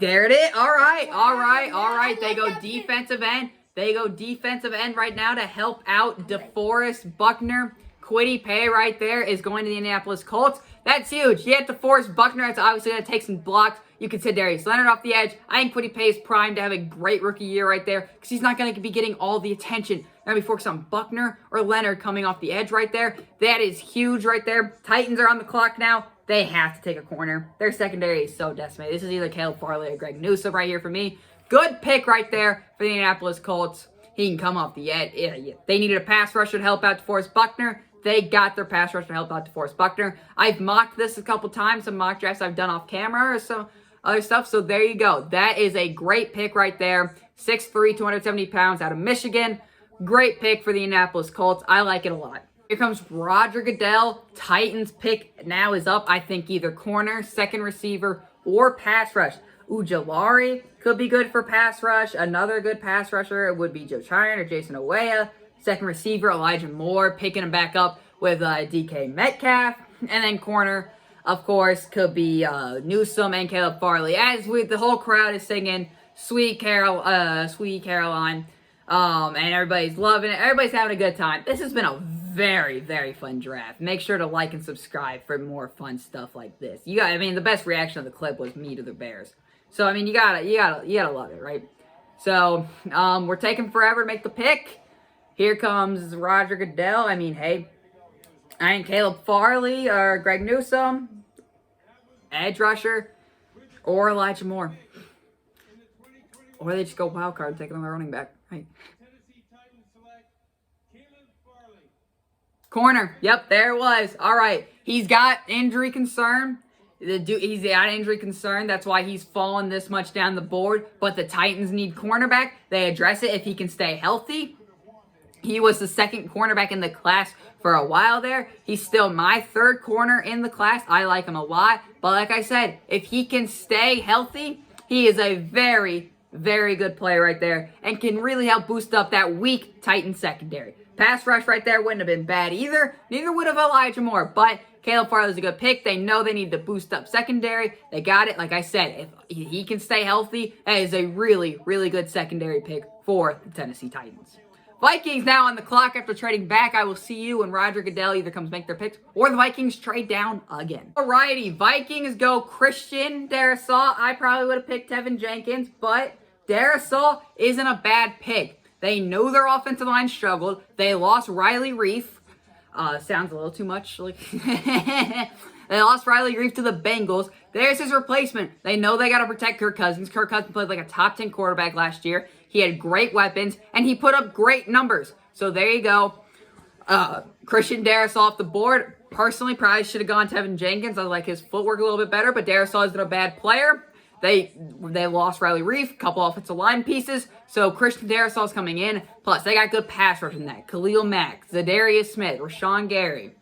[SPEAKER 1] There it is. All right. They go defensive end. They go defensive end right now to help out DeForest Buckner. Kwity Paye right there is going to the Indianapolis Colts. That's huge. You have DeForest Buckner. That's obviously going to take some blocks. You can sit Darius Leonard off the edge. I think Kwity Paye is primed to have a great rookie year right there because he's not going to be getting all the attention. Now we focus on Buckner or Leonard coming off the edge right there. That is huge right there. Titans are on the clock now. They have to take a corner. Their secondary is so decimated. This is either Caleb Farley or Greg Newsome right here for me. Good pick right there for the Indianapolis Colts. He can come off the edge. Yeah. They needed a pass rusher to help out DeForest Buckner. They got their pass rusher to help out DeForest Buckner. I've mocked this a couple times. Some mock drafts I've done off camera or some other stuff. So there you go. That is a great pick right there. 6'3", 270 pounds out of Michigan. Great pick for the Indianapolis Colts. I like it a lot. Here comes Roger Goodell. Titans pick now is up. I think either corner, second receiver, or pass rush. Ujulari could be good for pass rush. Another good pass rusher would be Joe Tryon or Jason Oweya. Second receiver, Elijah Moore, picking him back up with DK Metcalf. And then corner, of course, could be Newsome and Caleb Farley. As the whole crowd is singing Sweet Caroline. And everybody's loving it. Everybody's having a good time. This has been a very, very fun draft. Make sure to like and subscribe for more fun stuff like this. The best reaction of the clip was me to the Bears. So, you gotta love it, right? So, we're taking forever to make the pick. Here comes Roger Goodell. Hey, I ain't Caleb Farley or Greg Newsome, edge rusher, or Elijah Moore. Or they just go wild card and take another running back. Right. Corner. Yep, there it was. All right. He's got injury concern. He's got injury concern. That's why he's fallen this much down the board. But the Titans need cornerback. They address it if he can stay healthy. He was the second cornerback in the class for a while there. He's still my third corner in the class. I like him a lot. But like I said, if he can stay healthy, he is a very, very good player right there and can really help boost up that weak Titan secondary. Pass rush right there wouldn't have been bad either. Neither would have Elijah Moore. But Caleb Farley's a good pick. They know they need to boost up secondary. They got it. Like I said, if he can stay healthy, that is a really, really good secondary pick for the Tennessee Titans. Vikings now on the clock after trading back. I will see you when Roger Goodell either comes make their picks or the Vikings trade down again. Alrighty, Vikings go Christian Darrisaw. I probably would have picked Tevin Jenkins, but Darrisaw isn't a bad pick. They know their offensive line struggled. They lost Riley Reif. Sounds a little too much. They lost Riley Reif to the Bengals. There's his replacement. They know they got to protect Kirk Cousins. Kirk Cousins played like a top 10 quarterback last year. He had great weapons, and he put up great numbers. So there you go. Christian Darrisaw off the board. Personally, probably should have gone Tevin Jenkins. I like his footwork a little bit better, but Darrisaw isn't a bad player. They lost Riley Reif, a couple offensive line pieces, so Christian Darrisaw is coming in. Plus, they got good pass rush in that. Khalil Mack, Zadarius Smith, Rashawn Gary.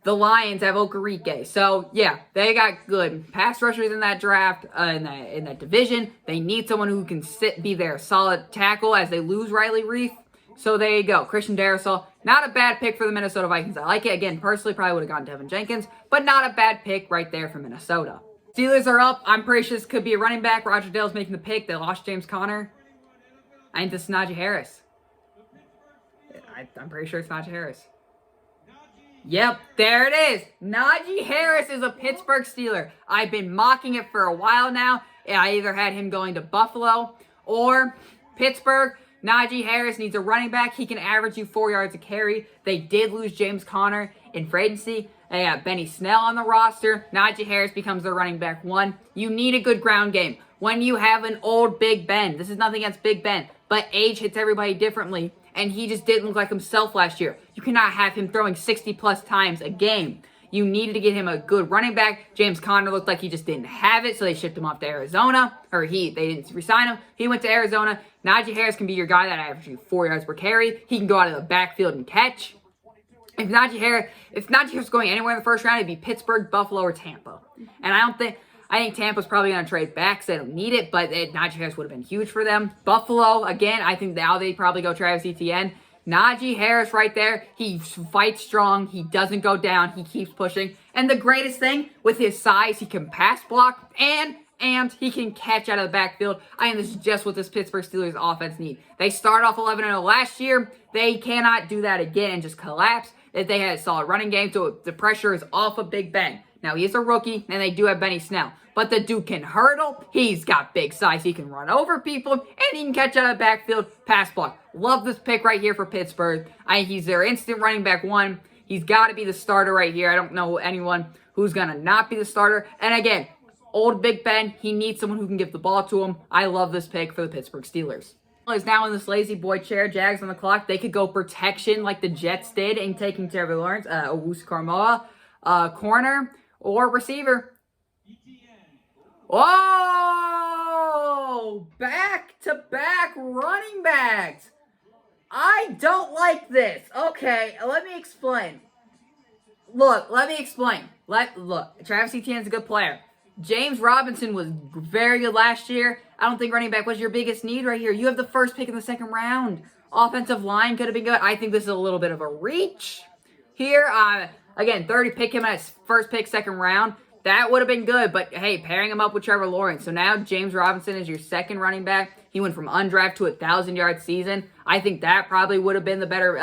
[SPEAKER 1] The Lions have Okereke. So, yeah, they got good pass rushers in that draft, in that division. They need someone who can be their solid tackle as they lose Riley Reif. So, there you go. Christian Darrisaw, not a bad pick for the Minnesota Vikings. I like it. Again, personally, probably would have gone Tevin Jenkins, but not a bad pick right there for Minnesota. Steelers are up. I'm pretty sure this could be a running back. Roger Goodell's making the pick. They lost James Conner. I think this is Najee Harris. I'm pretty sure it's Najee Harris. Yep, there it is. Najee Harris is a Pittsburgh Steeler. I've been mocking it for a while now. I either had him going to Buffalo or Pittsburgh. Najee Harris needs a running back. He can average you 4 yards a carry. They did lose James Conner in free agency. They got Benny Snell on the roster. Najee Harris becomes their running back one. You need a good ground game. When you have an old Big Ben, this is nothing against Big Ben, but age hits everybody differently, and he just didn't look like himself last year. You cannot have him throwing 60-plus times a game. You needed to get him a good running back. James Conner looked like he just didn't have it, so they shipped him off to Arizona. They didn't re-sign him. He went to Arizona. Najee Harris can be your guy that averages 4 yards per carry. He can go out of the backfield and catch. If Najee Harris going anywhere in the first round, it'd be Pittsburgh, Buffalo, or Tampa. And I think Tampa's probably going to trade back because they don't need it, but Najee Harris would have been huge for them. Buffalo, again, I think now they probably go Travis Etienne. Najee Harris right there, he fights strong, he doesn't go down, he keeps pushing. And the greatest thing, with his size, he can pass block and he can catch out of the backfield. I think this is just what this Pittsburgh Steelers offense need. They started off 11-0 last year. They cannot do that again and just collapse. They had a solid running game, so the pressure is off of Big Ben. Now, he is a rookie, and they do have Benny Snell. But the dude can hurdle. He's got big size. He can run over people, and he can catch out of the backfield, pass block. Love this pick right here for Pittsburgh. He's their instant running back one. He's got to be the starter right here. I don't know anyone who's going to not be the starter. And again, old Big Ben, he needs someone who can give the ball to him. I love this pick for the Pittsburgh Steelers. Is now in this lazy boy chair. Jags on the clock. They could go protection like the Jets did in taking Trevor Lawrence, Owusu-Koramoah, corner or receiver. Oh, back-to-back running backs. I don't like this. Okay, let me explain. Look, let me explain. Look, Travis Etienne's a good player. James Robinson was very good last year. I don't think running back was your biggest need right here. You have the first pick in the second round. Offensive line could have been good. I think this is a little bit of a reach here. Again, 30 pick him as first pick, second round. That would have been good, but hey, pairing him up with Trevor Lawrence. So now James Robinson is your second running back. He went from undrafted to 1,000-yard season. I think that probably would have been the better,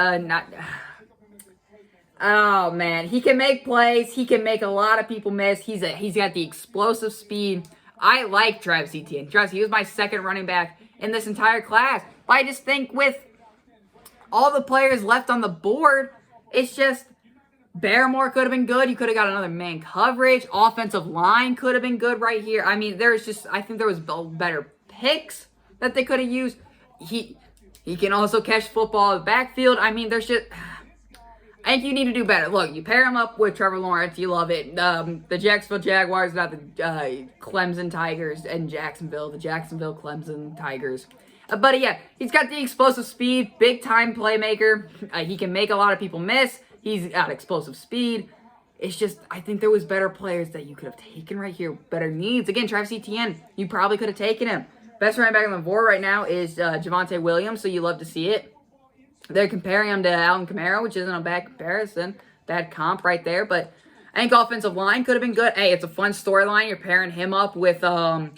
[SPEAKER 1] Oh man, he can make plays. He can make a lot of people miss. He's got the explosive speed. I like Travis Etienne. Trust, he was my second running back in this entire class. But I just think with all the players left on the board, it's just Barmore could have been good. You could have got another man coverage. Offensive line could have been good right here. I mean, I think there was better picks that they could have used. He can also catch football in the backfield. I mean, there's just, I think you need to do better. Look, you pair him up with Trevor Lawrence. You love it. The Jacksonville Jaguars, not the Clemson Tigers, and Jacksonville. The Jacksonville Clemson Tigers. But yeah, he's got the explosive speed, big time playmaker. He can make a lot of people miss. He's got explosive speed. It's just, I think there was better players that you could have taken right here. Better needs. Again, Travis Etienne, you probably could have taken him. Best running back on the board right now is Javonte Williams, so you love to see it. They're comparing him to Alvin Kamara, which isn't a bad comparison. Bad comp right there, but I think offensive line could have been good. Hey, it's a fun storyline. You're pairing him up with Trevor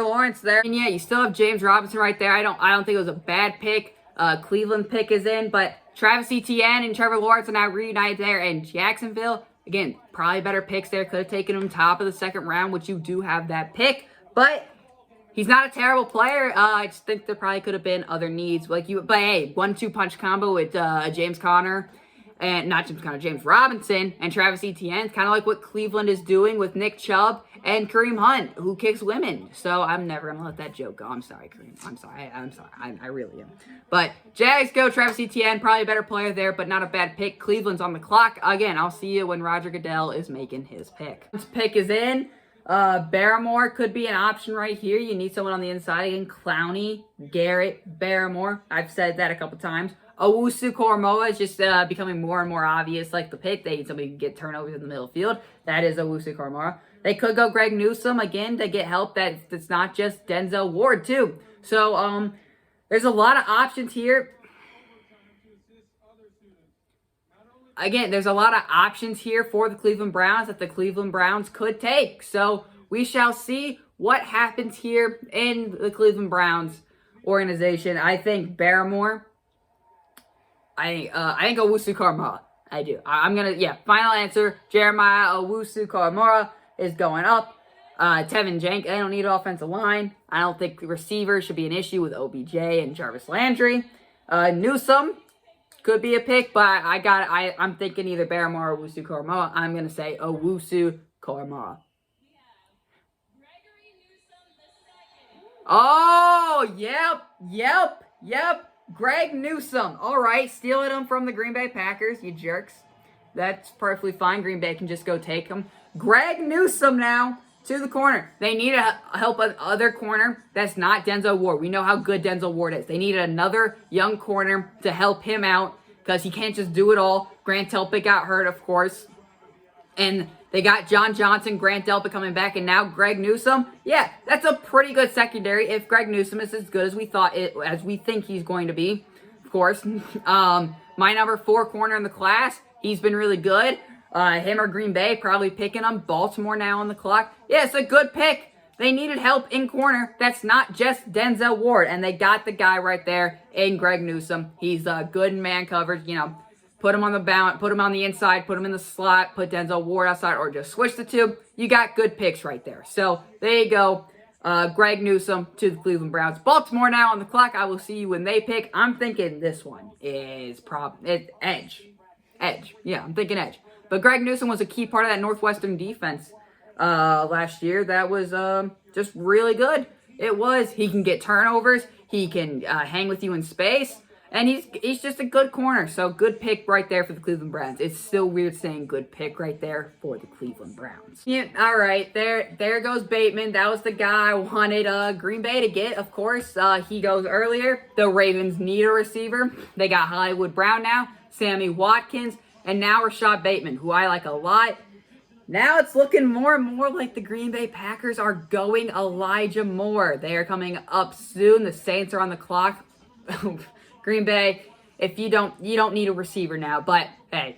[SPEAKER 1] Lawrence there. And yeah, you still have James Robinson right there. I don't think it was a bad pick. Cleveland pick is in, but Travis Etienne and Trevor Lawrence are now reunited there in Jacksonville. Again, probably better picks there. Could have taken him top of the second round, which you do have that pick. But he's not a terrible player. I just think there probably could have been other needs. But hey, 1-2 punch combo with James Robinson and Travis Etienne. Kind of like what Cleveland is doing with Nick Chubb and Kareem Hunt, who kicks women. So I'm never going to let that joke go. I'm sorry, Kareem. I'm sorry. I really am. But Jags go Travis Etienne. Probably a better player there, but not a bad pick. Cleveland's on the clock. Again, I'll see you when Roger Goodell is making his pick. His pick is in. Barmore could be an option right here. You need someone on the inside. Again, Clowney, Garrett, Barmore. I've said that a couple times. Owusu Koromoa is just becoming more and more obvious, like the pick. They need somebody to get turnovers in the middle field. That is Owusu Koromoa. They could go Greg Newsome again to get help. That's not just Denzel Ward too. So there's a lot of options here. Again, there's a lot of options here for the Cleveland Browns that the Cleveland Browns could take. So we shall see what happens here in the Cleveland Browns organization. I think Barmore. I think Owusu Koromoa. I do. Final answer. Jeremiah Owusu Koromoa is going up. Tevin Jenkins, I don't need an offensive line. I don't think receivers should be an issue with OBJ and Jarvis Landry. Newsome could be a pick, but I'm thinking either Barmore or Owusu Koromoa. I'm going to say Owusu Koromoa. Oh, yep. Greg Newsome. All right, stealing him from the Green Bay Packers, you jerks. That's perfectly fine. Green Bay can just go take him. Greg Newsome now to the corner. They need to help another corner that's not Denzel Ward. We know how good Denzel Ward is. They need another young corner to help him out because he can't just do it all. Grant Delpit got hurt, of course. And they got John Johnson, Grant Delpit coming back, and now Greg Newsome. Yeah, that's a pretty good secondary if Greg Newsome is as good as we think he's going to be. Of course, my number 4 corner in the class, he's been really good. Him or Green Bay probably picking him. Baltimore now on the clock. Yeah, it's a good pick. They needed help in corner. That's not just Denzel Ward, and they got the guy right there in Greg Newsome. He's good in man coverage, Put him on the bound, put him on the inside, put him in the slot, put Denzel Ward outside, or just switch the two. You got good picks right there. So there you go. Greg Newsome to the Cleveland Browns. Baltimore now on the clock. I will see you when they pick. I'm thinking this one is edge. Edge. Yeah, I'm thinking edge. But Greg Newsome was a key part of that Northwestern defense last year. That was just really good. It was. He can get turnovers. He can hang with you in space. And he's just a good corner. So good pick right there for the Cleveland Browns. It's still weird saying good pick right there for the Cleveland Browns. Yeah, all right. There goes Bateman. That was the guy I wanted Green Bay to get, of course. He goes earlier. The Ravens need a receiver. They got Hollywood Brown now, Sammy Watkins, and now Rashad Bateman, who I like a lot. Now it's looking more and more like the Green Bay Packers are going Elijah Moore. They are coming up soon. The Saints are on the clock. Green Bay, if you don't need a receiver now, but hey,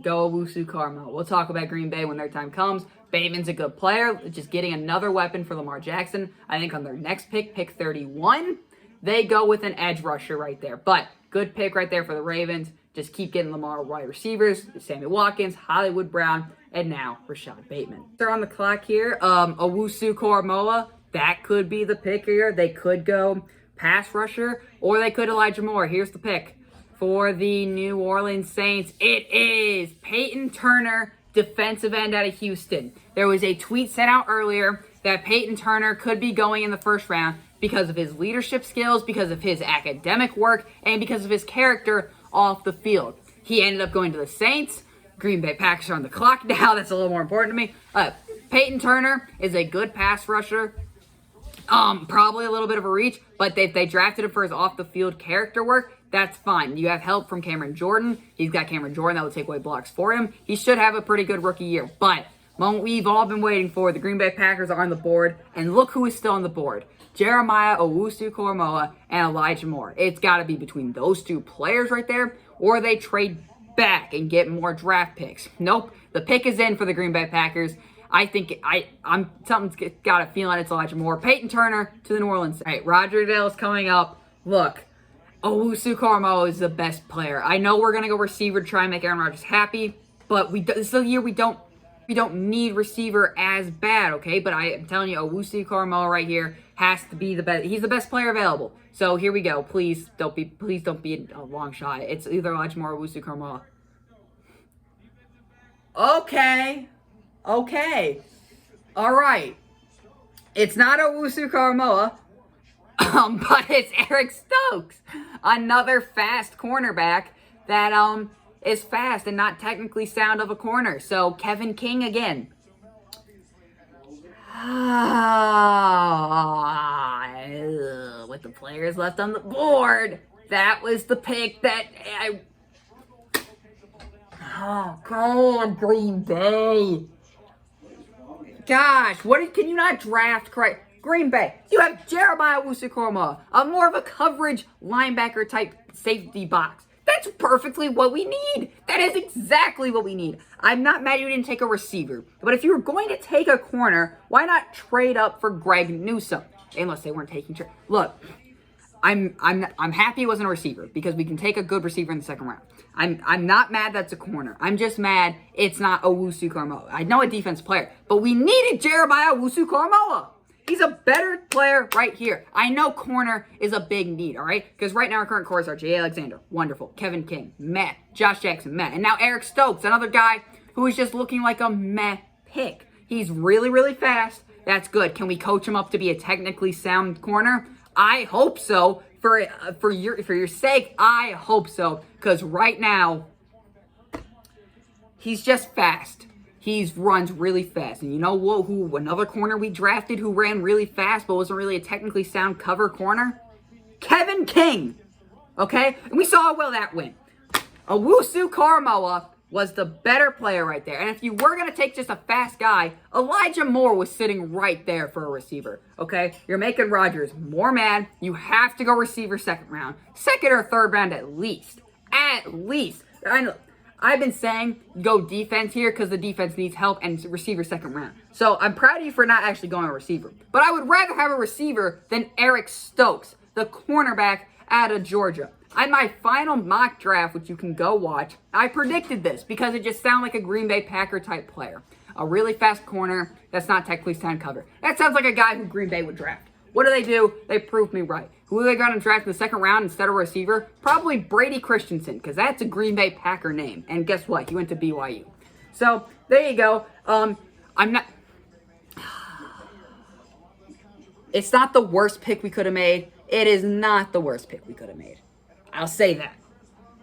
[SPEAKER 1] go Owusu-Koramoah. We'll talk about Green Bay when their time comes. Bateman's a good player, just getting another weapon for Lamar Jackson. I think on their next pick 31, they go with an edge rusher right there. But good pick right there for the Ravens. Just keep getting Lamar wide receivers, Sammy Watkins, Hollywood Brown, and now Rashad Bateman. They're on the clock here. Owusu-Koramoah, that could be the pick here. They could go pass rusher, or they could Elijah Moore. Here's the pick for the New Orleans Saints. It is Peyton Turner, defensive end out of Houston. There was a tweet sent out earlier that Peyton Turner could be going in the first round because of his leadership skills, because of his academic work, and because of his character off the field. He ended up going to the Saints. Green Bay Packers are on the clock now. That's a little more important to me. Peyton Turner is a good pass rusher. Probably a little bit of a reach, but if they drafted him for his off-the-field character work, that's fine. You have help from Cameron Jordan. He's got Cameron Jordan that will take away blocks for him. He should have a pretty good rookie year, but moment we've all been waiting for, the Green Bay Packers are on the board, and look who is still on the board. Jeremiah Owusu-Koramoah and Elijah Moore. It's got to be between those two players right there, or they trade back and get more draft picks. Nope, the pick is in for the Green Bay Packers. I think something's got a feeling it's Elijah Moore. Peyton Turner to the New Orleans. All right, Roger Dale's coming up. Look, Owusu-Koramoah is the best player. I know we're gonna go receiver to try and make Aaron Rodgers happy, but this is the year we don't need receiver as bad, okay? But I am telling you, Owusu-Koramoah right here has to be the best. He's the best player available. So here we go. Please don't be a long shot. It's either Elijah Moore or Owusu-Koramoah. Okay. All right. It's not Owusu-Koramoah, but it's Eric Stokes, another fast cornerback that is fast and not technically sound of a corner. So Kevin King again. With the players left on the board, that was the pick that I. Oh, go on, Green Bay. Gosh, can you not draft correct? Green Bay, you have Jeremiah Owusu-Koramoah, a more of a coverage linebacker type safety box. That's perfectly what we need. That is exactly what we need. I'm not mad you didn't take a receiver, but if you were going to take a corner, why not trade up for Greg Newsome? Unless they weren't taking. Look, I'm happy it wasn't a receiver because we can take a good receiver in the second round. I'm not mad that's a corner. I'm just mad it's not Owusu-Koramoah. I know a defense player, but we needed Jeremiah Owusu-Koramoah. He's a better player right here. I know corner is a big need, all right? Because right now our current cores are Jay Alexander, wonderful. Kevin King, meh. Josh Jackson, meh. And now Eric Stokes, another guy who is just looking like a meh pick. He's really, really fast. That's good. Can we coach him up to be a technically sound corner? I hope so. For your sake, I hope so. Because right now, he's just fast. He runs really fast. And you know who another corner we drafted who ran really fast but wasn't really a technically sound cover corner? Kevin King. Okay? And we saw how well that went. Owusu-Koramoah was the better player right there. And if you were going to take just a fast guy, Elijah Moore was sitting right there for a receiver. Okay? You're making Rodgers more mad. You have to go receiver second round. Second or third round at least. At least. I've been saying go defense here because the defense needs help and receiver second round. So I'm proud of you for not actually going a receiver. But I would rather have a receiver than Eric Stokes, the cornerback out of Georgia. On my final mock draft, which you can go watch, I predicted this because it just sounded like a Green Bay Packer type player. A really fast corner that's not technically sound cover. That sounds like a guy who Green Bay would draft. What do? They proved me right. Who they got to draft in the second round instead of a receiver? Probably Brady Christensen, because that's a Green Bay Packer name. And guess what? He went to BYU. So, there you go. I'm not... It's not the worst pick we could have made. It is not the worst pick we could have made. I'll say that.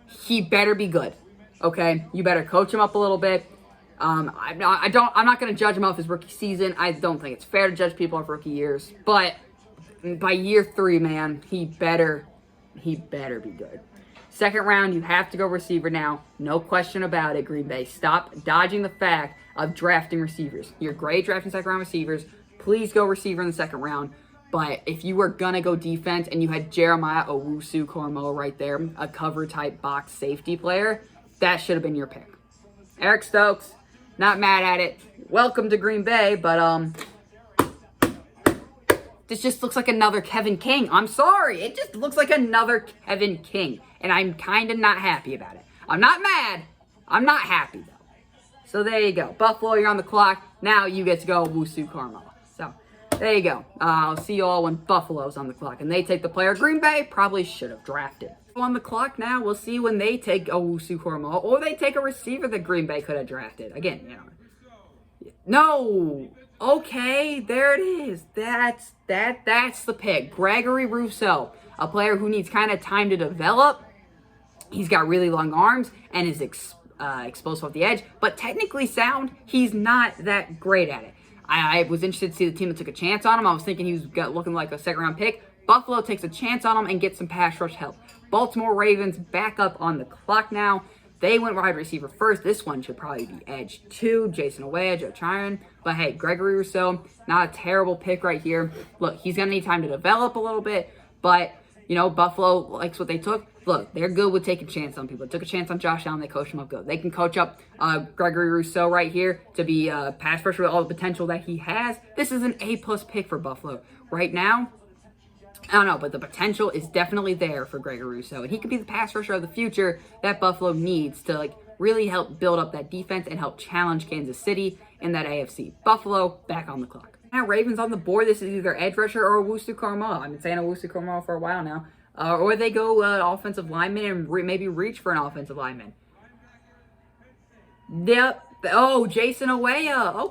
[SPEAKER 1] He better be good. Okay, you better coach him up a little bit. I'm not going to judge him off his rookie season. I don't think it's fair to judge people off rookie years. But by year 3, man, he better be good. Second round, you have to go receiver now. No question about it, Green Bay. Stop dodging the fact of drafting receivers. You're great drafting second round receivers. Please go receiver in the second round. But if you were going to go defense and you had Jeremiah Owusu-Koramoah right there, a cover type box safety player, that should have been your pick. Eric Stokes, not mad at it. Welcome to Green Bay, but this just looks like another Kevin King. I'm sorry. It just looks like another Kevin King. And I'm kind of not happy about it. I'm not mad. I'm not happy, though. So there you go. Buffalo, you're on the clock. Now you get to go Owusu-Koramoah. So there you go. I'll see you all when Buffalo's on the clock. And they take the player Green Bay probably should have drafted. On the clock now, we'll see when they take Owusu-Koramoah. Or they take a receiver that Green Bay could have drafted. Again, you know. No. Okay, there it is. That's the pick. Gregory Rousseau, a player who needs kind of time to develop. He's got really long arms and is explosive off the edge, but technically sound, he's not that great at it. I was interested to see the team that took a chance on him. I was thinking he was looking like a second-round pick. Buffalo takes a chance on him and gets some pass rush help. Baltimore Ravens back up on the clock now. They went wide receiver first. This one should probably be edge 2. Jason Oweh, Joe Tryon. But hey, Gregory Rousseau, not a terrible pick right here. Look, he's going to need time to develop a little bit, but, you know, Buffalo likes what they took. Look, they're good with taking a chance on people. They took a chance on Josh Allen. They coached him up good. They can coach up Gregory Rousseau right here to be a pass rusher with all the potential that he has. This is an A-plus pick for Buffalo. Right now, I don't know, but the potential is definitely there for Gregory Rousseau. And he could be the pass rusher of the future that Buffalo needs to really help build up that defense and help challenge Kansas City in that AFC. Buffalo, back on the clock. Now, Ravens on the board. This is either edge rusher or Owusu-Koramoah. I've been saying Owusu-Koramoah for a while now. Or they go offensive lineman and maybe reach for an offensive lineman. Yep. Oh, Jason Oweh.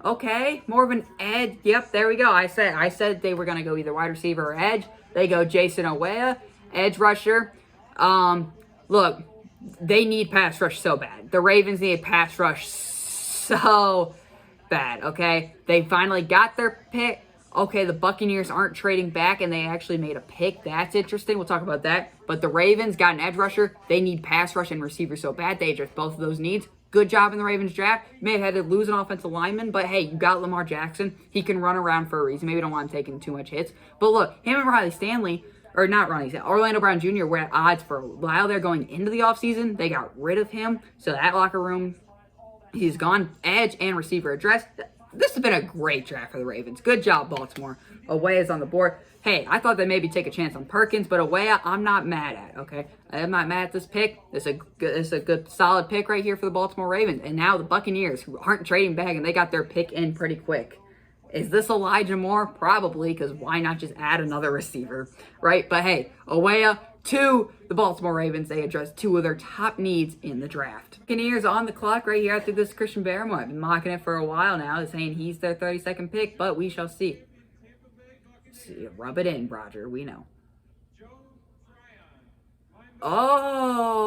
[SPEAKER 1] Okay. More of an edge. Yep, there we go. I said they were going to go either wide receiver or edge. They go Jason Oweh, edge rusher. Look, they need pass rush so bad. The Ravens need pass rush so bad, okay? They finally got their pick. Okay, the Buccaneers aren't trading back, and they actually made a pick. That's interesting. We'll talk about that. But the Ravens got an edge rusher. They need pass rush and receiver so bad. They addressed both of those needs. Good job in the Ravens draft. May have had to lose an offensive lineman, but hey, you got Lamar Jackson. He can run around for a reason. Maybe don't want him taking too much hits. But look, him and Orlando Brown Jr. were at odds for a while there going into the offseason. They got rid of him. So that locker room, he's gone. Edge and receiver addressed. This has been a great draft for the Ravens. Good job, Baltimore. Oweh is on the board. Hey, I thought they maybe take a chance on Perkins, but Oweh, I'm not mad at, okay? I'm not mad at this pick. It's a good, solid pick right here for the Baltimore Ravens. And now the Buccaneers, who aren't trading back, and they got their pick in pretty quick. Is this Elijah Moore? Probably, because why not just add another receiver, right? But hey, Oweh to the Baltimore Ravens. They addressed 2 of their top needs in the draft. Buccaneers on the clock right here after this Christian Barmore. I've been mocking it for a while now, saying he's their 32nd pick, but we shall see. Rub it in, Roger. We know. Oh,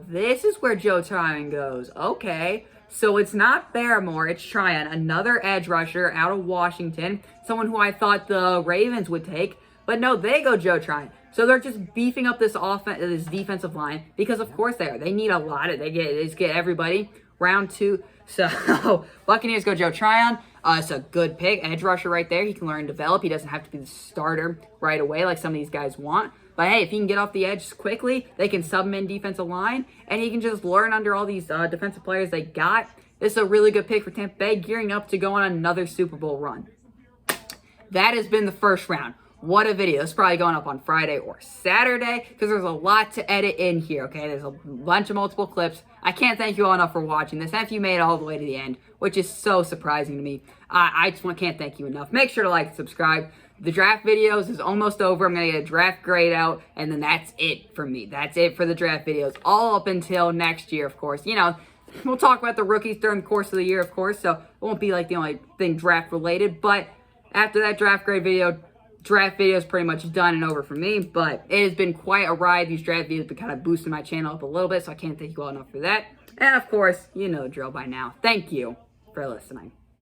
[SPEAKER 1] this is where Joe Tryon goes. Okay. So it's not Barmore, it's Tryon, another edge rusher out of Washington, someone who I thought the Ravens would take, but no, they go Joe Tryon. So they're just beefing up this defensive line because of course they are. They need a lot of. They just get everybody round 2. So Buccaneers go Joe Tryon. It's a good pick, edge rusher right there. He can learn and develop. He doesn't have to be the starter right away like some of these guys want. But hey, if he can get off the edge quickly, they can sub him in defensive line, and he can just learn under all these defensive players they got. This is a really good pick for Tampa Bay, gearing up to go on another Super Bowl run. That has been the first round. What a video. It's probably going up on Friday or Saturday because there's a lot to edit in here, okay? There's a bunch of multiple clips. I can't thank you all enough for watching this. And if you made it all the way to the end, which is so surprising to me, I just can't thank you enough. Make sure to like and subscribe. The draft videos is almost over. I'm going to get a draft grade out, and then that's it for me. That's it for the draft videos, all up until next year, of course. You know, we'll talk about the rookies during the course of the year, of course, so it won't be like the only thing draft-related. But after that draft grade video, draft video is pretty much done and over for me, but it has been quite a ride. These draft videos have been kind of boosting my channel up a little bit, so I can't thank you all enough for that. And of course, you know the drill by now. Thank you for listening.